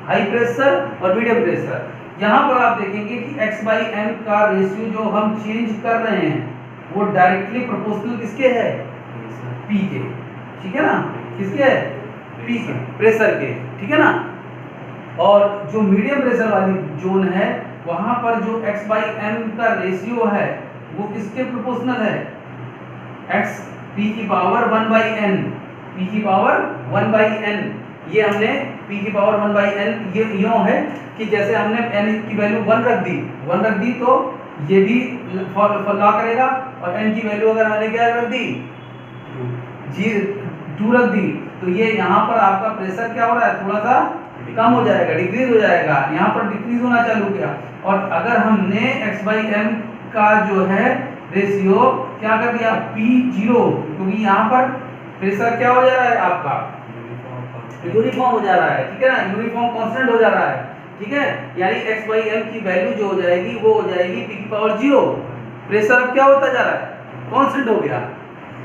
हाई प्रेशर और मीडियम प्रेशर। यहाँ पर आप देखेंगे कि x/m का रेशियो जो हम चेंज कर रहे हैं वो डायरेक्टली प्रोपोर्शनल किसके है, P के, ठीक है ना, किसके है, P के, प्रेशर के, ठीक है ना। और जो मीडियम प्रेशर वाली जोन है वहां पर जो x/m का रेशियो है वो किसके प्रोपोर्शनल है, x p की पावर 1/n, p की पावर 1/n। ये हमने p की पावर 1/n, ये यूं है कि जैसे हमने n की वैल्यू 1 रख दी तो ये भी फॉलो करेगा, और n की वैल्यू अगर हमने क्या रख दी, 2 रख दी, तो ये यहाँ पर आपका प्रेशर क्या हो रहा है, थोड़ा सा कम हो जाएगा, डिक्रीज हो जाएगा, यहाँ पर डिक्रीज होना चालू किया। और अगर हमने x/m का जो है रेशियो क्या कर दिया, P0, क्योंकि यहाँ पर प्रेशर क्या हो जा रहा है आपका, यूनिफॉर्म हो जा रहा है, ठीक है ना, यूनिफॉर्म कांस्टेंट हो जा रहा है, ठीक है। यानी x/m की वैल्यू जो हो जाएगी वो हो जाएगी P की पावर 0। प्रेशर अब क्या होता जा रहा है, कांस्टेंट हो गया,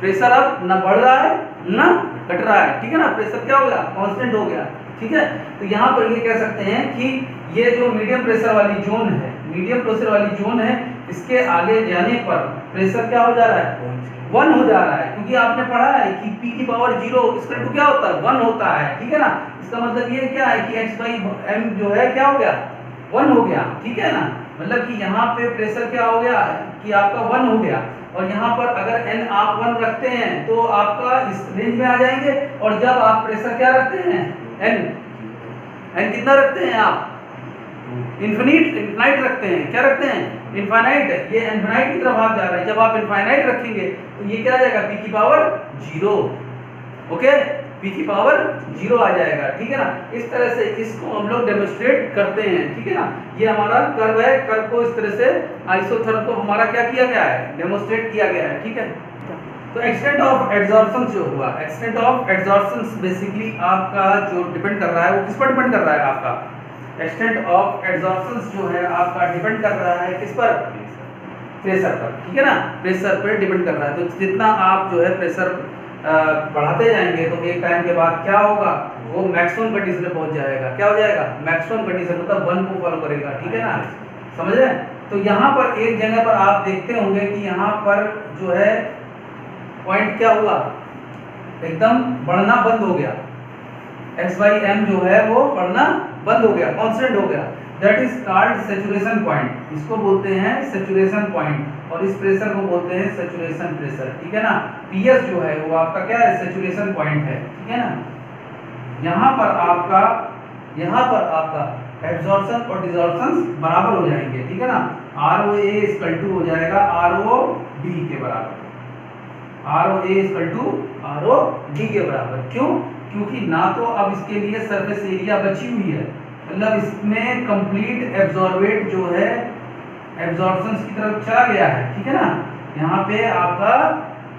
प्रेशर अब ना बढ़ रहा है ना घट रहा है, ठीक है ना, प्रेशर क्या हो गया, कांस्टेंट हो गया, ठीक है। तो यहाँ पर ये कह सकते हैं कि ये जो मीडियम प्रेशर वाली जोन है, मीडियम प्रेशर वाली जोन है, इसके आगे जाने पर प्रेशर क्या हो जा रहा है, 1 हो जा रहा है, क्योंकि आपने पढ़ा है कि P की पावर 0 इसका टू क्या होता है, 1 होता है, ठीक है ना। इसका मतलब ये क्या है कि x/m जो है क्या हो गया, 1 हो गया, ठीक है ना। मतलब कि यहाँ पे प्रेशर क्या हो गया कि आपका 1 हो गया, और यहाँ पर अगर n आप 1 रखते हैं तो आपका इस रेंज में आ जाएंगे, और जब आप प्रेशर क्या रखते हैं, n कितना रखते हैं आप, इनफिनाइट रखते हैं, क्या रखते हैं, इनफाइनाइट। ये इनफाइनाइट की तरफ आप जा रहे हैं, जब आप इनफाइनाइट रखेंगे तो ये क्या आ जाएगा, P की पावर 0, ओके, P की पावर 0 आ जाएगा, ठीक है ना। इस तरह से इसको हम लोग डेमोन्स्ट्रेट करते हैं, ठीक है ना। ये हमारा कर्व है, कर्व को इस तरह से आइसोथर्म को हमारा क्या किया गया है, डेमोन्स्ट्रेट किया गया है, ठीक है। तो एक्सटेंट ऑफ एड्सॉर्प्शन जो हुआ, एक्सटेंट ऑफ एड्सॉर्प्शन बेसिकली आपका जो डिपेंड कर रहा है वो किस पर डिपेंड कर रहा है, आपका एक्सटेंट ऑफ एड्सॉर्प्शन जो है आपका डिपेंड कर रहा है किस पर, प्रेशर पर, ठीक है ना, प्रेशर पर डिपेंड कर रहा है। तो जितना आप जो है प्रेशर बढ़ाते जाएंगे तो एक टाइम के बाद क्या होगा, वो मैक्सिमम कंडीशन में पहुंच जाएगा, क्या हो जाएगा, मैक्सिमम कंडीशन, मतलब 1 को फॉलो करेगा, ठीक है ना, समझ रहे हैं। तो यहाँ पर एक जगह पर आप देखते होंगे कि यहाँ पर जो है पॉइंट क्या हुआ, एकदम बढ़ना बंद हो गया, x/m जो है वो बढ़ना बंद हो गया, कांस्टेंट हो गया, that is called saturation point, इसको बोलते हैं सैचुरेशन पॉइंट, और इस प्रेशर को बोलते हैं सैचुरेशन प्रेशर, ठीक है ना। PS जो है वो आपका क्या है, सैचुरेशन पॉइंट है, ठीक है ना। यहाँ पर आपका एब्जॉर्प्शन और डिसॉर्प्शन बराबर हो जाएंगे, ठीक है ना। ROA इक्वल टू हो जाएगा ROD के बराबर, ROA इक्वल टू ROD के बराबर, क्यों, क्योंकि ना तो अब इसके लिए सरफेस एरिया बची हुई है, मतलब इसमें कंप्लीट एब्जॉर्बेट जो है एब्जॉर्प्शन की तरफ चला गया है, ठीक है ना। यहाँ पे आपका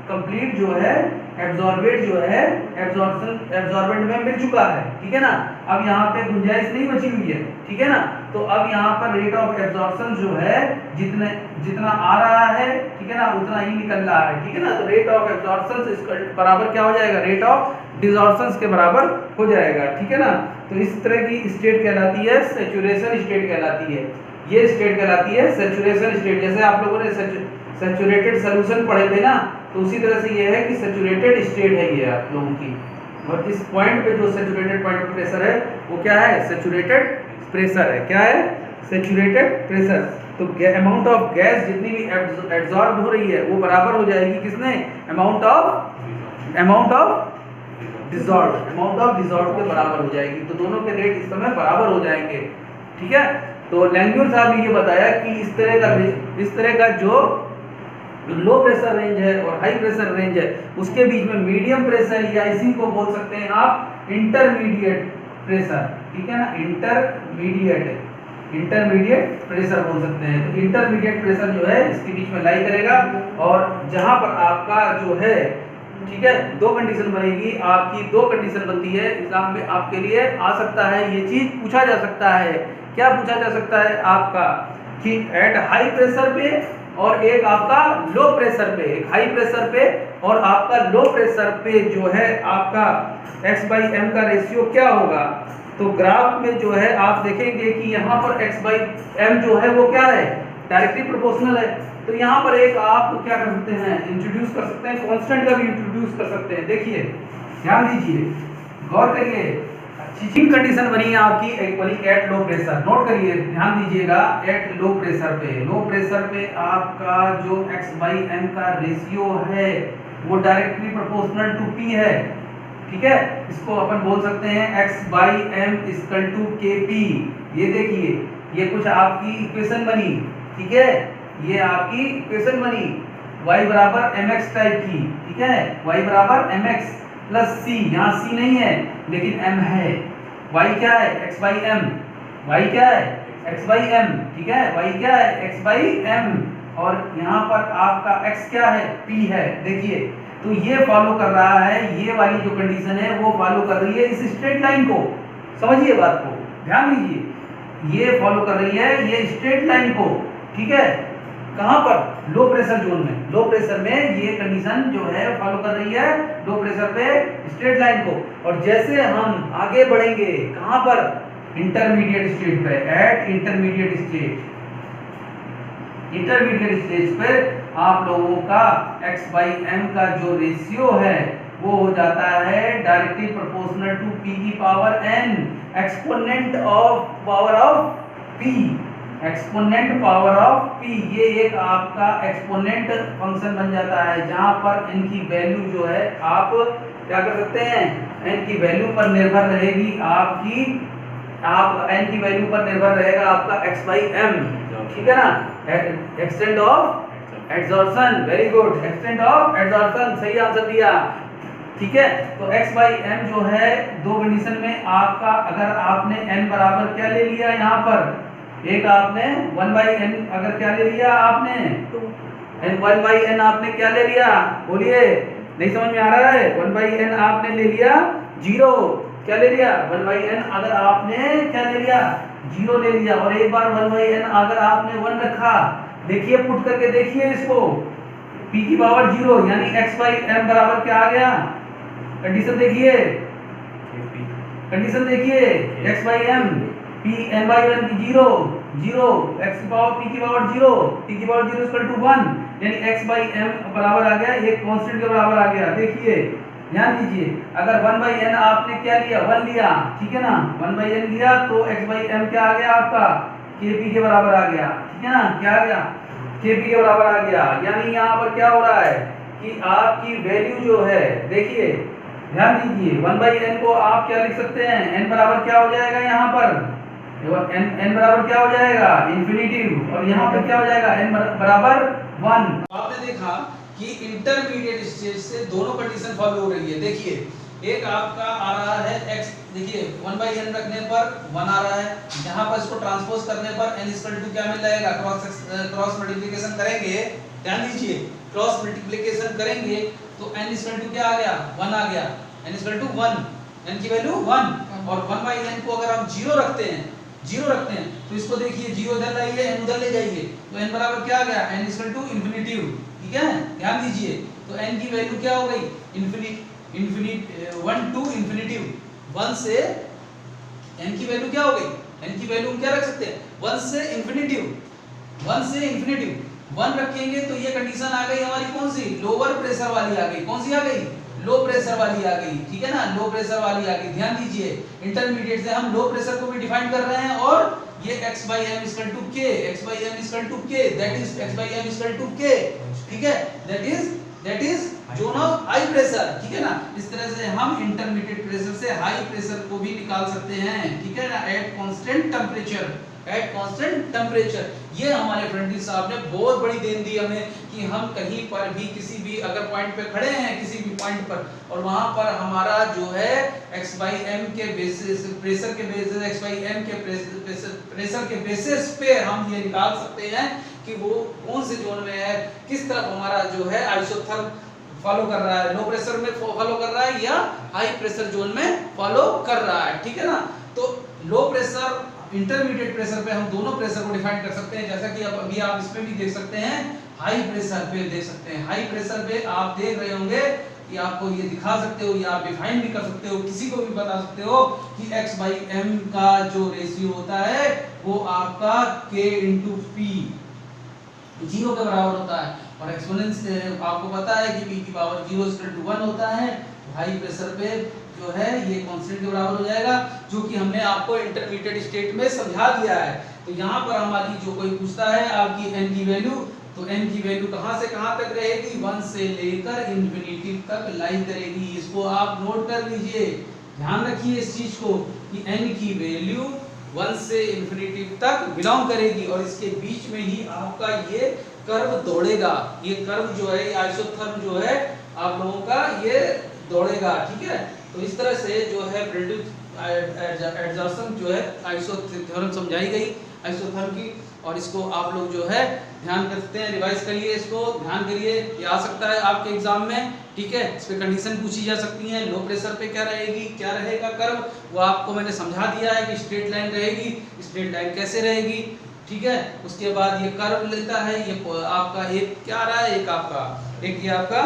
कंप्लीट जो है एब्जॉर्बेट जो है एब्जॉर्बेंट में मिल चुका है, ठीक है ना। अब यहाँ पे गुंजाइश नहीं बची हुई है, ठीक है ना। तो अब यहाँ पर रेट ऑफ एब्जॉर्प्शन जो है जितना आ रहा है, ठीक है ना, उतना ही निकल रहा है, ठीक है ना। तो रेट ऑफ एब्जॉर्प्शन बराबर क्या हो जाएगा, रेट ऑफ डिसॉर्प्शन के बराबर हो जाएगा, ठीक है ना। तो इस तरह की स्टेट कहलाती है सैचुरेशन स्टेट कहलाती है, ये स्टेट कहलाती है सैचुरेशन स्टेट। जैसे आप लोगों ने सैचुरेटेड सॉल्यूशन पढ़े थे ना, तो उसी तरह से ये है कि सैचुरेटेड स्टेट है ये आप लोगों की, और इस पॉइंट पे जो सैचुरेटेड पॉइंट पे प्रेशर है वो क्या है, सैचुरेटेड प्रेशर है, क्या है, सैचुरेटेड प्रेशर। तो अमाउंट ऑफ गैस जितनी भी एब्जॉर्ब हो रही है वो बराबर हो जाएगी किसने, amount of dissolve, amount of dissolve के बराबर हो जाएगी। तो दोनों के रेट इस समय बराबर हो जाएंगे, ठीक है। तो लैंग्यूर साहब ने ये बताया कि इस तरह का जो लो प्रेशर रेंज है और हाई प्रेशर रेंज है उसके बीच में मीडियम प्रेशर या इसी को बोल सकते हैं आप इंटरमीडिएट प्रेशर, ठीक है ना, इंटरमीडिएट प्रेशर बोल सकते हैं। तो इंटरमीडिएट प्रेशर जो है इसके बीच में लाई करेगा और जहां पर आपका जो है, ठीक है, दो कंडीशन बनेगी, आपकी दो कंडीशन बनती है। एग्जाम में आपके लिए आ सकता है, ये चीज पूछा जा सकता है। क्या पूछा जा सकता है आपका कि एट हाई प्रेशर पे और एक आपका लो प्रेशर पे, एक हाई प्रेशर पे और आपका लो प्रेशर पे जो है आपका x/m का रेशियो क्या होगा। तो ग्राफ में जो है आप देखेंगे कि यहाँ पर x/m जो है वो क्या है, डायरेक्टली प्रोपोर्शनल है। तो यहाँ पर एक आप क्या कर सकते हैं, इंट्रोड्यूस कर सकते हैं, कांस्टेंट का भी इंट्रोड्यूस कर सकते हैं। देखिए ध्यान दीजिए, गौर करिए, तीन कंडीशन बनी है आपकी, एक बनी एट लो प्रेशर, नोट करिए, ध्यान दीजिएगा, एट लो प्रेशर पे आपका जो x/m का रेशियो है वो डायरेक्टली प्रोपोर्शनल टू p है, ठीक है। इसको अपन बोल सकते हैं x/m = kp। ये देखिए, ये कुछ आपकी इक्वेशन बनी, ठीक है, ये आपकी इक्वेशन बनी y बराबर mx टाइप की, ठीक है, y बराबर mx प्लस c, यहाँ c नहीं है लेकिन m है, y क्या है x/m, y क्या है x/m, ठीक है, y क्या है x/m और यहाँ पर आपका x क्या है p है। देखिए तो ये फॉलो कर रहा है, ये वाली जो कंडीशन है वो फॉलो कर रही है इस स्ट्रेट लाइन को, समझिए बात को, ध्यान दीजिए, ये फॉलो कर रही है ये स्ट्रेट लाइन को, ठीक है। कहां पर, लो प्रेशर जोन में, लो प्रेशर में ये कंडीशन जो है फॉलो कर रही है लो प्रेशर पे स्ट्रेट लाइन को। और जैसे हम आगे बढ़ेंगे कहां पर, इंटरमीडिएट स्टेज पे, एट इंटरमीडिएट स्टेज पे आप लोगों का x/m का जो रेशियो है वो हो जाता है डायरेक्टली प्रोपोर्शनल टू p की power n, exponent of power of p, exponent power of p। ये एक आपका एक्सपोनेंट फंक्शन बन जाता है जहां पर n की वैल्यू जो है आप क्या कर सकते हैं, n की वैल्यू पर निर्भर रहेगी आपकी, आप n की वैल्यू पर निर्भर रहेगा आपका x/m, ठीक है ना, extent of adsorption, very good, extent of adsorption, सही आंसर दिया, ठीक है। तो x/m जो है दो कंडीशन में आपका, अगर आपने n बराबर क्या ले लिया यहाँ पर, एक आपने 1/n अगर क्या ले लिया आपने, 1/n आपने क्या ले लिया, बोलिए, नहीं समझ में आ रहा है, 1/n आपने ले लिया 0, क्या ले लिया 1/n, अगर आपने क्या ले लिया 0 ले लिया, और एक बार 1/n अगर आपने 1 रखा, देखिए पुट करके देखिए इसको, p की पावर 0 यानी x/m बराबर क्या आ गया, कंडीशन देखिए, कंडीशन देखिए, x/m p n/1 की 0 0, x की पावर p की पावर 0, p की पावर 0 = 1, यानी x/m बराबर आ गया, एक कांस्टेंट के बराबर आ गया। देखिए ध्यान दीजिए, अगर 1/n आपने क्या लिया, 1 लिया, ठीक है ना, 1/n लिया तो x/m क्या आ गया आपका, kp के बराबर आ गया, ठीक है ना, क्या आ गया, kp के बराबर आ गया। यानी यहाँ पर क्या हो रहा है कि आपकी वैल्यू जो है, देखिए ध्यान दीजिए, 1/n को आप क्या लिख सकते हैं, n बराबर क्या हो जाएगा यहाँ पर, n बराबर क्या हो जाएगा, इन्फिनिटिव, और यहाँ पे क्या हो जाएगा, n बराबर 1। आपने देखा कि इंटरमीडिएट स्टेज से दोनों कंडीशन फॉलो हो रही है। देखिए एक आपका आ रहा है x, देखिए 1/n रखने पर 1 आ रहा है, यहाँ पर इसको ट्रांसपोज करने पर n = क्या मिल जाएगा, क्रॉस मल्टीप्लिकेशन करेंगे, ध्यान दीजिए, क्रॉस मल्टीप्लिकेशन करेंगे तो n = क्या आ गया, 1 आ गया, n = 1, n की वैल्यू 1, और 1/n को अगर हम 0 रखते हैं तो इसको देखिए 0 इधर लाइए, n उधर ले जाइए, तो n बराबर क्या आ गया, n = इन्फिनिटिव, ठीक है, ध्यान दीजिए, तो n की वैल्यू क्या हो गई, 1 to इन्फिनिटिव, 1 से n की वैल्यू क्या हो गई, n की वैल्यू हम क्या रख सकते हैं, 1 से इन्फिनिटिव, 1 रखेंगे तो ये कंडीशन आ गई हमारी कौन सी, लोअर प्रेशर वाली आ गई, कौन सी आ गई, लो प्रेशर वाली आ गई, ठीक है ना, लो प्रेशर वाली आ गई। ध्यान दीजिए, इंटरमीडिएट से हम लो प्रेशर को भी डिफाइन कर रहे हैं, और ये x/m = k, x/m = k, that is x/m = k, ठीक है, that is that is zone of high pressure, ठीक है ना। इस तरह से हम इंटरमीडिएट प्रेशर से हाई प्रेशर को भी निकाल सकते हैं, ठीक है ना, at constant temperature, at constant temperature. ये हमारे फ्रेंडिस साहब ने बहुत बड़ी देन दी हमें कि हम कहीं पर भी किसी भी अगर पॉइंट पे खड़े हैं किसी भी पॉइंट पर और वहां पर हमारा जो है x/m के बेसिस प्रेशर के बेसिस x/m के प्रेशर के बेसिस पे हम ये निकाल सकते हैं कि वो कौन से जोन में है, किस तरफ हमारा जो है आइसोथर्म फॉलो कर रहा है, लो प्रेशर में फॉलो कर रहा है या हाई प्रेशर जोन में फॉलो कर रहा है, ठीक है ना। तो लो प्रेशर इंटरमीडिएट प्रेशर पे हम दोनों प्रेशर को डिफाइन कर सकते हैं, जैसा कि अब अभी आप इसमें भी देख सकते हैं, हाई प्रेशर पे देख सकते हैं। हाई प्रेशर पे आप देख रहे होंगे कि आपको ये दिखा सकते हो या आप डिफाइन भी कर सकते हो, किसी को भी बता सकते हो कि x/m का जो रेशियो होता है वो आपका k × p 0 के बराबर होता है और एक्सपोनेंस आपको पता है कि p की पावर 0 = 1 होता है। हाई प्रेशर पे जो है ये कांस्टेंट के बराबर हो जाएगा, जो कि हमने आपको इंटरमीडिएट स्टेट में समझा दिया है। तो यहाँ पर हमारी जो कोई पूछता है आपकी n की वैल्यू, तो n की वैल्यू कहाँ से कहाँ तक रहेगी, 1 से लेकर इंफिनिटी तक लाई करेगी। इसको आप नोट कर लीजिए, ध्यान रखिए इस चीज को कि n की वैल्यू 1 से इंफिनिटी तक बिलोंग करेगी और इसके बीच में ही आपका ये कर्व दौड़ेगा। ये कर्व जो है आइसोथर्म जो है आप लोगों का ये दौड़ेगा, ठीक है। तो इस तरह से जो है एडजॉर्प्शन जो है आइसोथर्म समझाई गई आइसोथर्म की, और इसको आप लोग जो है ध्यान कर सकते हैं, रिवाइज करिए, इसको ध्यान करिए, ये आ सकता है आपके एग्जाम में, ठीक है। इस पे कंडीशन पूछी जा सकती है, लो प्रेशर पे क्या रहेगी, क्या रहेगा कर्व, वो आपको मैंने समझा दिया है कि स्ट्रेट लाइन रहेगी, स्ट्रेट लाइन कैसे रहेगी, ठीक है। उसके बाद ये कर्व लेता है, ये आपका एक क्या आ रहा है, एक ये आपका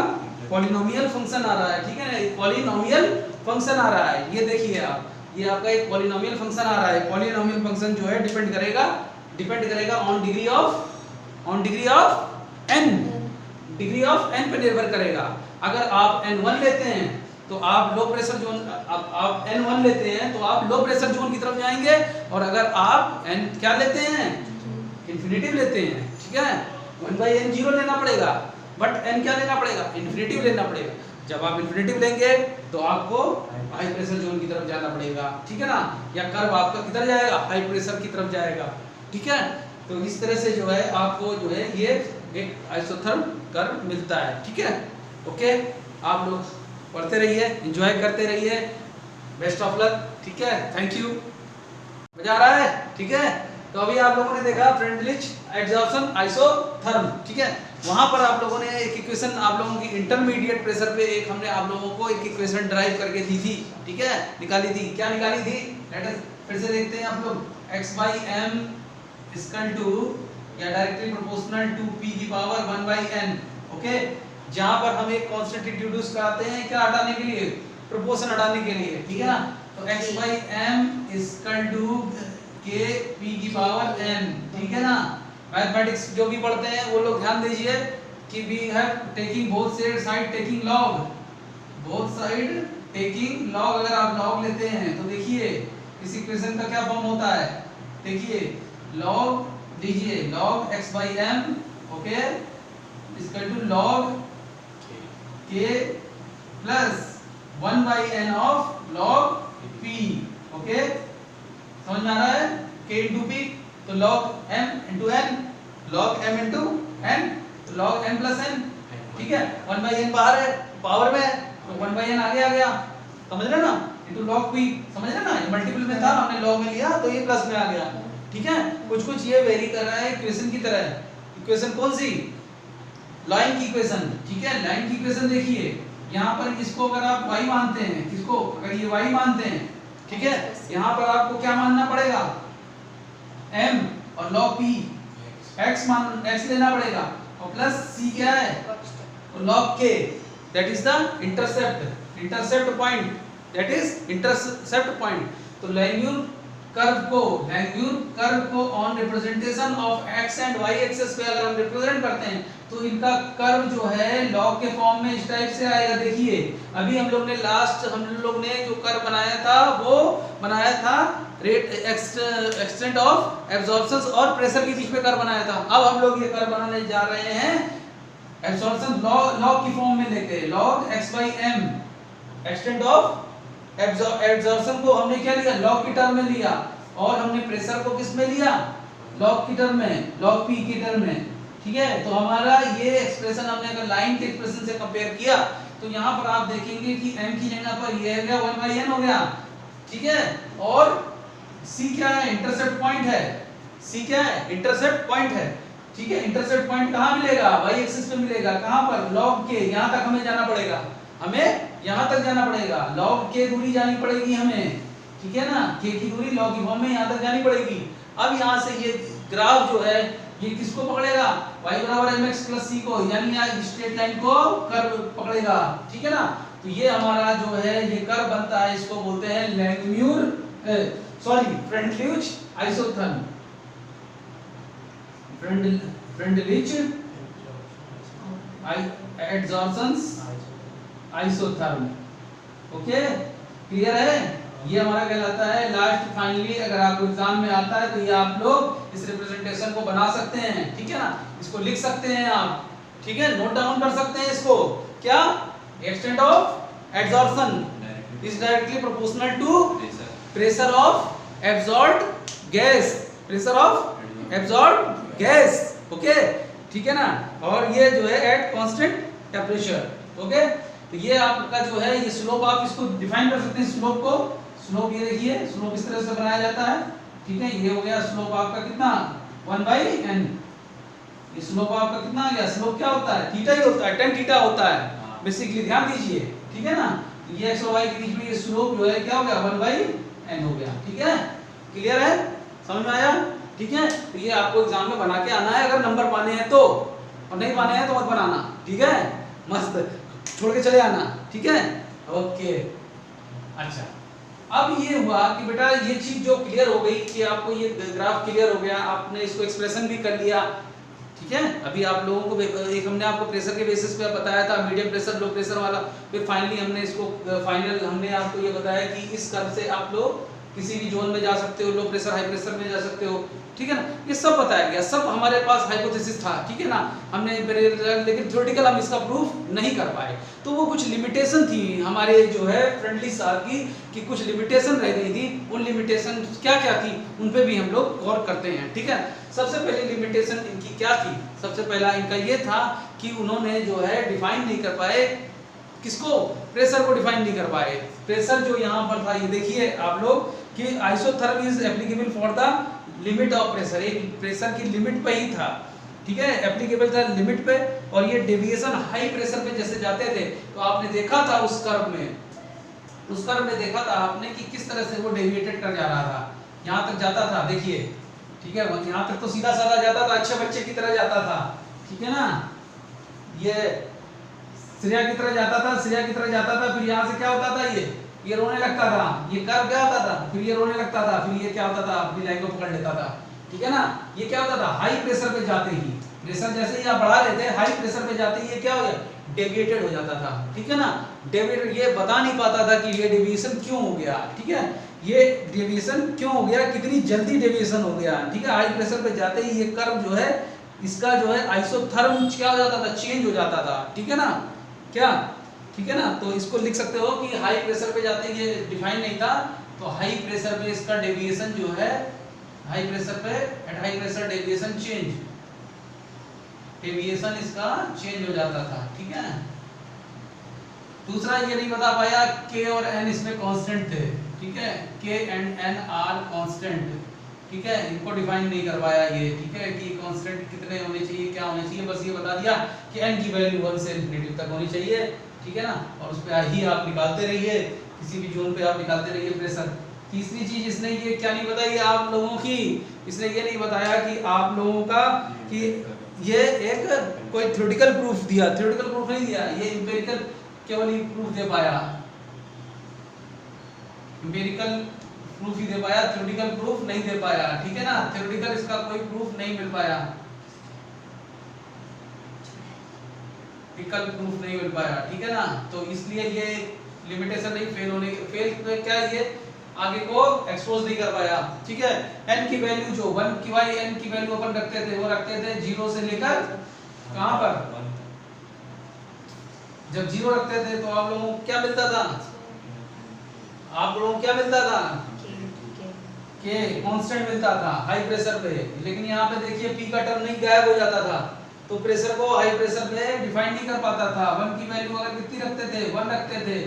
पॉलिनोमियल फंक्शन आ रहा है, ठीक है ना, एक पॉलिनोमियल फंक्शन आ रहा है, ये देखिए आप, ये आपका एक पॉलिनोमियल फंक्शन आ रहा है। पॉलिनोमियल फंक्शन जो है डिपेंड करेगा ऑन डिग्री ऑफ n पे निर्भर करेगा। अगर आप n1 लेते हैं तो आप लो प्रेशर जोन, आप n1 लेते हैं तो आप लो प्रेशर जोन की तरफ जाएंगे, और अगर आप n क्या लेते हैं, इन्फिनिटिव लेते हैं, ठीक है, 1/n 0 लेना पड़ेगा, बट n क्या लेना पड़ेगा, इन्फिनिटिव लेना पड़ेगा। जब आप इन्फिनिटिव लेंगे तो आपको हाई प्रेशर जोन की तरफ जाना पड़ेगा, ठीक है ना, या कर्व आपका किधर जाएगा, हाई प्रेशर की तरफ जाएगा, ठीक है। तो इस तरह से जो है आपको जो है ये एक आइसोथर्म कर्व मिलता है, ठीक है। ओके, आप लोग पढ़ते रहिए, एंजॉय करते रहिए, बेस्ट ऑफ लक, ठीक है, थैंक यू। मजा आ रहा है, ठीक है। तो अभी आप लोगों ने देखा फ्रेंडलिच एडजॉर्प्शन आइसोथर्म, ठीक है। वहां पर आप लोगों ने एक इक्वेशन आप लोगों की इंटरमीडिएट प्रेशर पे एक हमने आप लोगों को एक इक्वेशन ड्राइव करके दी थी, ठीक है, निकाली थी। क्या निकाली थी, लेट अस फिर से देखते हैं आप लोग, x/m = या डायरेक्टली प्रोपोर्शनल टू p की पावर 1/n, ओके। जहां पर हम एक कांस्टेंट इंट्रोड्यूस कराते हैं, क्या हटाने के लिए, प्रोपोर्शन हटाने के लिए, ठीक है ना। तो x/m = k p की पावर n, ठीक है ना। मैथमेटिक्स जो भी पढ़ते हैं वो लोग ध्यान दीजिए कि we have taking both side taking log, both side taking log. अगर आप लॉग लेते हैं तो देखिए इस इक्वेशन का क्या फॉर्म होता है, देखिए लॉग लीजिए, log x/m, okay, = log k plus 1/n of log p, okay, समझ में आ रहा है, k × p, तो log m × n, log m × n, तो log n + n, ठीक है। 1/n बाहर है पावर में, तो 1/n आगे आ गया, समझ रहे ना, × log p, समझ रहे ना, ये मल्टीपल में था, हमने log में लिया तो ये प्लस में आ गया, ठीक है। कुछ ये वेरी कर रहा है इक्वेशन की तरह। इक्वेशन कौन सी, लाइन की इक्वेशन, ठीक है। लाइन की इक्वेशन देखिए, यहाँ पर इसको अगर आप y मानते हैं, किसको, अगर ये y मानते हैं, ठीक है, यहाँ पर आपको क्या मानना पड़ेगा, m, और log p x लेना पड़ेगा, और प्लस c क्या है, तो log k, that is the intercept point, that is intercept point. तो लैंग्यूर कर्व को on representation of x and y axis पे अगर हम रिप्रेजेंट करते हैं तो इनका कर्व जो है लॉग के फॉर्म में इस टाइप से आएगा। देखिए अभी हम लोग ने जो कर्व बनाया था वो बनाया था रेट एक्सटेंट ऑफ एब्जॉर्प्शन और प्रेशर के बीच में कर्व बनाया था। अब हम लोग ये कर्व बनाने जा रहे हैं एब्जॉर्प्शन लॉग की फॉर्म में लेके log x/m extent of absorption को हमने क्या लिया, लॉग की टर्म में लिया, और हमने प्रेशर को किस में लिया, लॉग की टर्म में, log p की टर्म में। ठीक है, तो हमारा ये एक्सप्रेशन हमने अगर लाइन के एक्सप्रेशन से कंपेयर किया तो यहाँ पर आप देखेंगे कि m की जगह पर ये हो गया 1/n हो गया। ठीक है, और c क्या है, इंटरसेप्ट पॉइंट है, c क्या है, इंटरसेप्ट पॉइंट है। ठीक है, इंटरसेप्ट पॉइंट कहाँ मिलेगा, y एक्सिस पे मिलेगा, कहाँ पर, log k, यहाँ तक हमें जाना पड़ेगा, हमें यहाँ तक जाना पड़ेगा, log k दूरी जानी पड़ेगी हमें। ठीक है ना, k की दूरी log की फॉर्म में यहाँ तक जानी पड़ेगी। अब यहाँ से ये ग्राफ जो है ये किसको पकड़ेगा, y बराबर mx प्लस c को, यानी यहाँ स्ट्रेट लाइन को कर्व पकड़ेगा। ठीक है ना, तो ये हमारा जो है ये कर्व बनता है, इसको बोलते हैं Langmuir Freundlich isotherm, Freundlich adsorption isotherm. Okay, clear है, ये हमारा कहलाता है लास्ट फाइनली। अगर आपको एग्जाम में आता है तो ये आप लोग इस रिप्रेजेंटेशन को बना सकते हैं। ठीक है ना, इसको लिख सकते हैं आप। ठीक है, नोट डाउन कर सकते हैं इसको, क्या, extent of adsorption is directly proportional to pressure of absorbed gas, pressure of absorbed gas. Okay, ठीक है ना, और ये जो है एट कांस्टेंट टेंपरेचर। ओके, तो ये आपका जो है ये स्लोप, आप इसको डिफाइन कर सकते हैं स्लोप को। स्लोप ये देखिए, स्लोप इस तरह से बनाया जाता है। ठीक है, ये हो गया स्लोप आपका कितना, 1/n। ये स्लोप आपका कितना आ गया, स्लोप क्या होता है, थीटा ही होता है, tan थीटा होता है बेसिकली, ध्यान दीजिए। ठीक है ना, ये x और y के बीच में ये स्लोप जो है क्या हो गया, 1/n हो गया। ठीक है, क्लियर है, समझ में आया। ठीक है, तो ये आपको एग्जाम में बना के आना है, अगर नंबर पाने हैं तो, और नहीं पाने हैं तो मत बनाना। ठीक है, मस्त छोड़ के चले आना। ठीक है, ओके। अच्छा, अब ये हुआ कि बेटा ये चीज जो क्लियर हो गई कि आपको ये ग्राफ क्लियर हो गया, आपने इसको एक्सप्रेशन भी कर लिया। ठीक है, अभी आप लोगों को एक हमने आपको प्रेशर के बेसिस पे बताया था, मीडियम प्रेशर, लो प्रेशर वाला। फिर फाइनली हमने इसको हमने आपको ये बताया कि इस कर्व से आप लोग किसी भी जोन में जा सकते हो, लो प्रेशर हाई प्रेशर में जा सकते हो। ठीक है ना, ये सब बताया गया, सब हमारे पास हाइपोथेसिस था। ठीक है ना, हमने लेकिन थ्योरेटिकल हम इसका प्रूफ नहीं कर पाए, तो वो कुछ लिमिटेशन थी हमारे जो है फ्रेंडली साहब की, कि कुछ लिमिटेशन रह गई थी। उन लिमिटेशन क्या क्या थी उन पे भी हम लोग गौर करते हैं। ठीक है, सबसे पहले लिमिटेशन इनकी क्या थी, सबसे पहला इनका ये था कि उन्होंने जो है डिफाइन नहीं कर पाए, किसको, प्रेशर को डिफाइन नहीं कर पाए। प्रेशर जो यहाँ पर था, ये देखिए आप लोग कि isotherm is applicable for the limit of pressure, एक प्रेशर की लिमिट पे ही था। ठीक है, एप्लीकेबल था लिमिट पे, और ये डेविएशन हाई प्रेशर पे जैसे जाते थे तो आपने देखा था उस कर्व में देखा था आपने कि किस तरह से वो डेविएटेड कर जा रहा था, यहाँ तक जाता था। देखिए, ठीक है, यहाँ तक तो सीधा साधा जाता था, अच्छे बच्चे की तरह जाता था। ठीक है ना, ये श्रेया की तरह जाता था, फिर यहाँ से क्या होता था, ये रोने लगता था, ये कर्व क्या होता था, फिर ये रोने लगता था, फिर ये क्या होता था, अपनी लाइन को पकड़ लेता था। ठीक है ना, ये क्या होता था, हाई प्रेशर पे जाते ही, प्रेशर जैसे ही आप बढ़ा लेते हैं, हाई प्रेशर पे जाते ही ये क्या हो गया, डेविएटेड हो जाता था। ठीक है ना, डेविएटेड, ये बता नहीं पाता था कि ये डेविएशन क्यों हो गया। ठीक है, ये डेविएशन क्यों हो गया, कितनी जल्दी डेविएशन हो गया। ठीक है, हाई प्रेशर पे जाते ही ये कर्व जो है इसका जो है आइसोथर्म क्या हो जाता था, चेंज हो जाता था। ठीक है ना, क्या, ठीक है ना, तो इसको लिख सकते हो कि हाई प्रेशर पे जाते ही ये डिफाइन नहीं था, तो हाई प्रेशर पे इसका डेविएशन जो है, हाई प्रेशर पे एट हाई प्रेशर डेविएशन इसका चेंज हो जाता था। ठीक है, दूसरा ये नहीं बता पाया k और n इसमें कांस्टेंट थे। ठीक है, k and n are constant. ठीक है, इनको डिफाइन नहीं कर पाया ये। ठीक है, कि कांस्टेंट कितने होने चाहिए, क्या होने चाहिए, बस ये बता दिया कि n की वैल्यू 1 से इंफिनिटी तक होनी चाहिए। ठीक है ना, और उस पे ही आप निकालते रहिए, किसी भी जोन पे आप निकालते रहिए प्रेशर। तीसरी चीज इसने ये क्या नहीं बताई आप लोगों की, इसने ये नहीं बताया कि आप लोगों का कि ये एक कोई थ्योरेटिकल प्रूफ दिया, थ्योरेटिकल प्रूफ नहीं दिया, ये एम्पिरिकल केवल ही प्रूफ दे पाया, एम्पिरिकल प्रूफ ही दे पाया, थ्योरेटिकल प्रूफ नहीं दे पाया। ठीक है ना, थ्योरेटिकल इसका कोई प्रूफ नहीं मिल पाया, विकल्प प्रूफ नहीं मिल पाया। ठीक है ना, तो इसलिए ये लिमिटेशन नहीं, फेल पे क्या ये आगे को एक्सपोज नहीं कर पाया। ठीक है, n की वैल्यू जो 1 की n की वैल्यू अपन रखते थे, वो रखते थे 0 से लेकर कहां पर जब 0 रखते थे तो आप लोगों को क्या मिलता था? आप लोगों को क्या मिलता था? के कांस्टेंट मिलता था हाई प्रेशर पे। लेकिन यहाँ पे देखिए पी का टर्म नहीं, गायब हो जाता था, तो प्रेशर को हाई प्रेशर पे डिफाइन नहीं कर पाता था। 1 की वैल्यू अगर कितनी रखते थे, 1 रखते थे,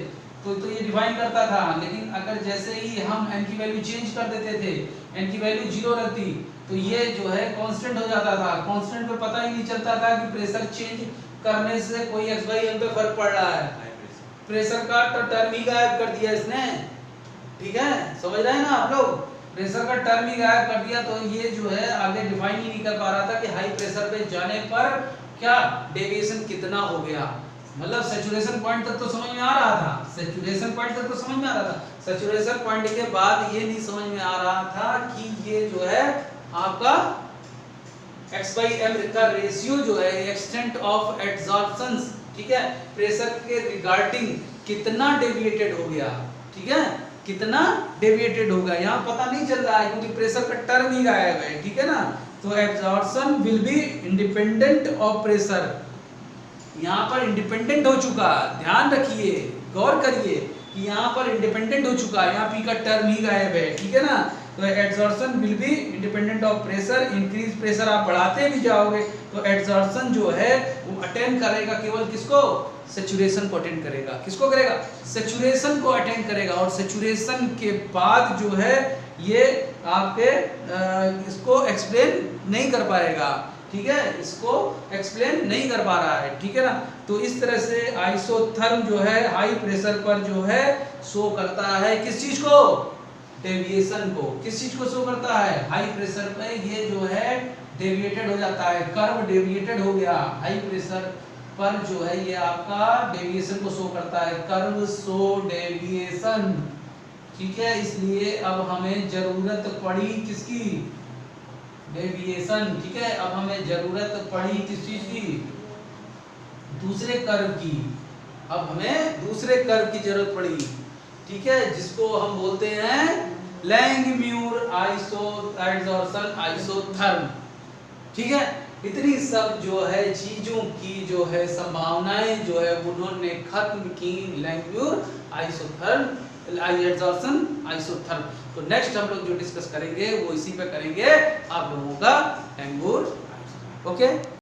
तो ये डिफाइन करता था। लेकिन अगर जैसे ही हम n की वैल्यू चेंज कर देते थे, n की वैल्यू 0 रहती, तो ये जो है कांस्टेंट हो जाता था। कांस्टेंट पे पता ही नहीं चलता था कि प्रेशर चेंज करने से कोई x/m पे फर्क पड़ रहा है। प्रेशर का टर्म ही गायब कर दिया इसने, ठीक है, समझ रहे हैं ना आप लोग? प्रेशर का टर्म ही गायब कर दिया, तो ये जो है आगे डिफाइन ही नहीं कर पा रहा था कि हाई प्रेशर पे जाने पर क्या डेविएशन कितना हो गया। मतलब सैचुरेशन पॉइंट तक तो समझ में आ रहा था, सैचुरेशन पॉइंट तक तो समझ में आ रहा था, सैचुरेशन पॉइंट के बाद ये नहीं समझ में आ रहा था कि ये जो है आपका x/m का रेशियो जो है एक्सटेंट ऑफ एड्सॉर्प्शन, ठीक है, प्रेशर के रिगार्डिंग कितना डेविएटेड हो गया, ठीक है, कितना डेविएटेड होगा यहाँ पता नहीं चल रहा है, क्योंकि प्रेशर का टर्म ही गायब है, ठीक है ना। तो absorption will be independent of pressure, यहाँ पर इंडिपेंडेंट हो चुका, ध्यान रखिए, गौर करिए कि यहाँ पर इंडिपेंडेंट हो चुका है, यहाँ पी का टर्म ही गायब है, ठीक है ना। तो adsorption will be independent of pressure, increase pressure आप बढ़ाते भी जाओगे तो एड्सॉर्प्शन जो है वो अटेंड करेगा केवल किसको? सैचुरेशन को अटेंड करेगा। किसको करेगा? सैचुरेशन को अटेंड करेगा। और सैचुरेशन के बाद जो है ये आपके इसको एक्सप्लेन नहीं कर पाएगा, ठीक है, इसको एक्सप्लेन नहीं कर पा रहा है, ठीक है ना। तो इस तरह से आइसोथर्म जो है हाई प्रेशर पर जो है शो करता है किस चीज को? डेविएशन को। किस चीज को शो करता है? हाई प्रेशर पे ये जो है डेविएटेड हो जाता है, कर्व डेविएटेड हो गया। हाई प्रेशर पर जो है ये आपका डेविएशन को शो करता है, कर्व शो डेविएशन, ठीक है। इसलिए अब हमें जरूरत पड़ी किसकी? डेविएशन, ठीक है। अब हमें जरूरत पड़ी किस चीज की? दूसरे कर्व की। अब हमें दूसरे कर्व की जरूरत पड़ी, ठीक है, जिसको हम बोलते हैं लैंगम्यूर एड्सॉर्प्शन आइसोथर्म, ठीक है। इतनी सब जो है चीजों की जो है संभावनाएं जो है उन्होंने खत्म की लैंगम्यूर आइसोथर्म, एड्सॉर्प्शन आइसोथर्म। तो नेक्स्ट हम लोग जो डिस्कस करेंगे वो इसी पे करेंगे आप लोगों का लैंगम्यूर, ओके।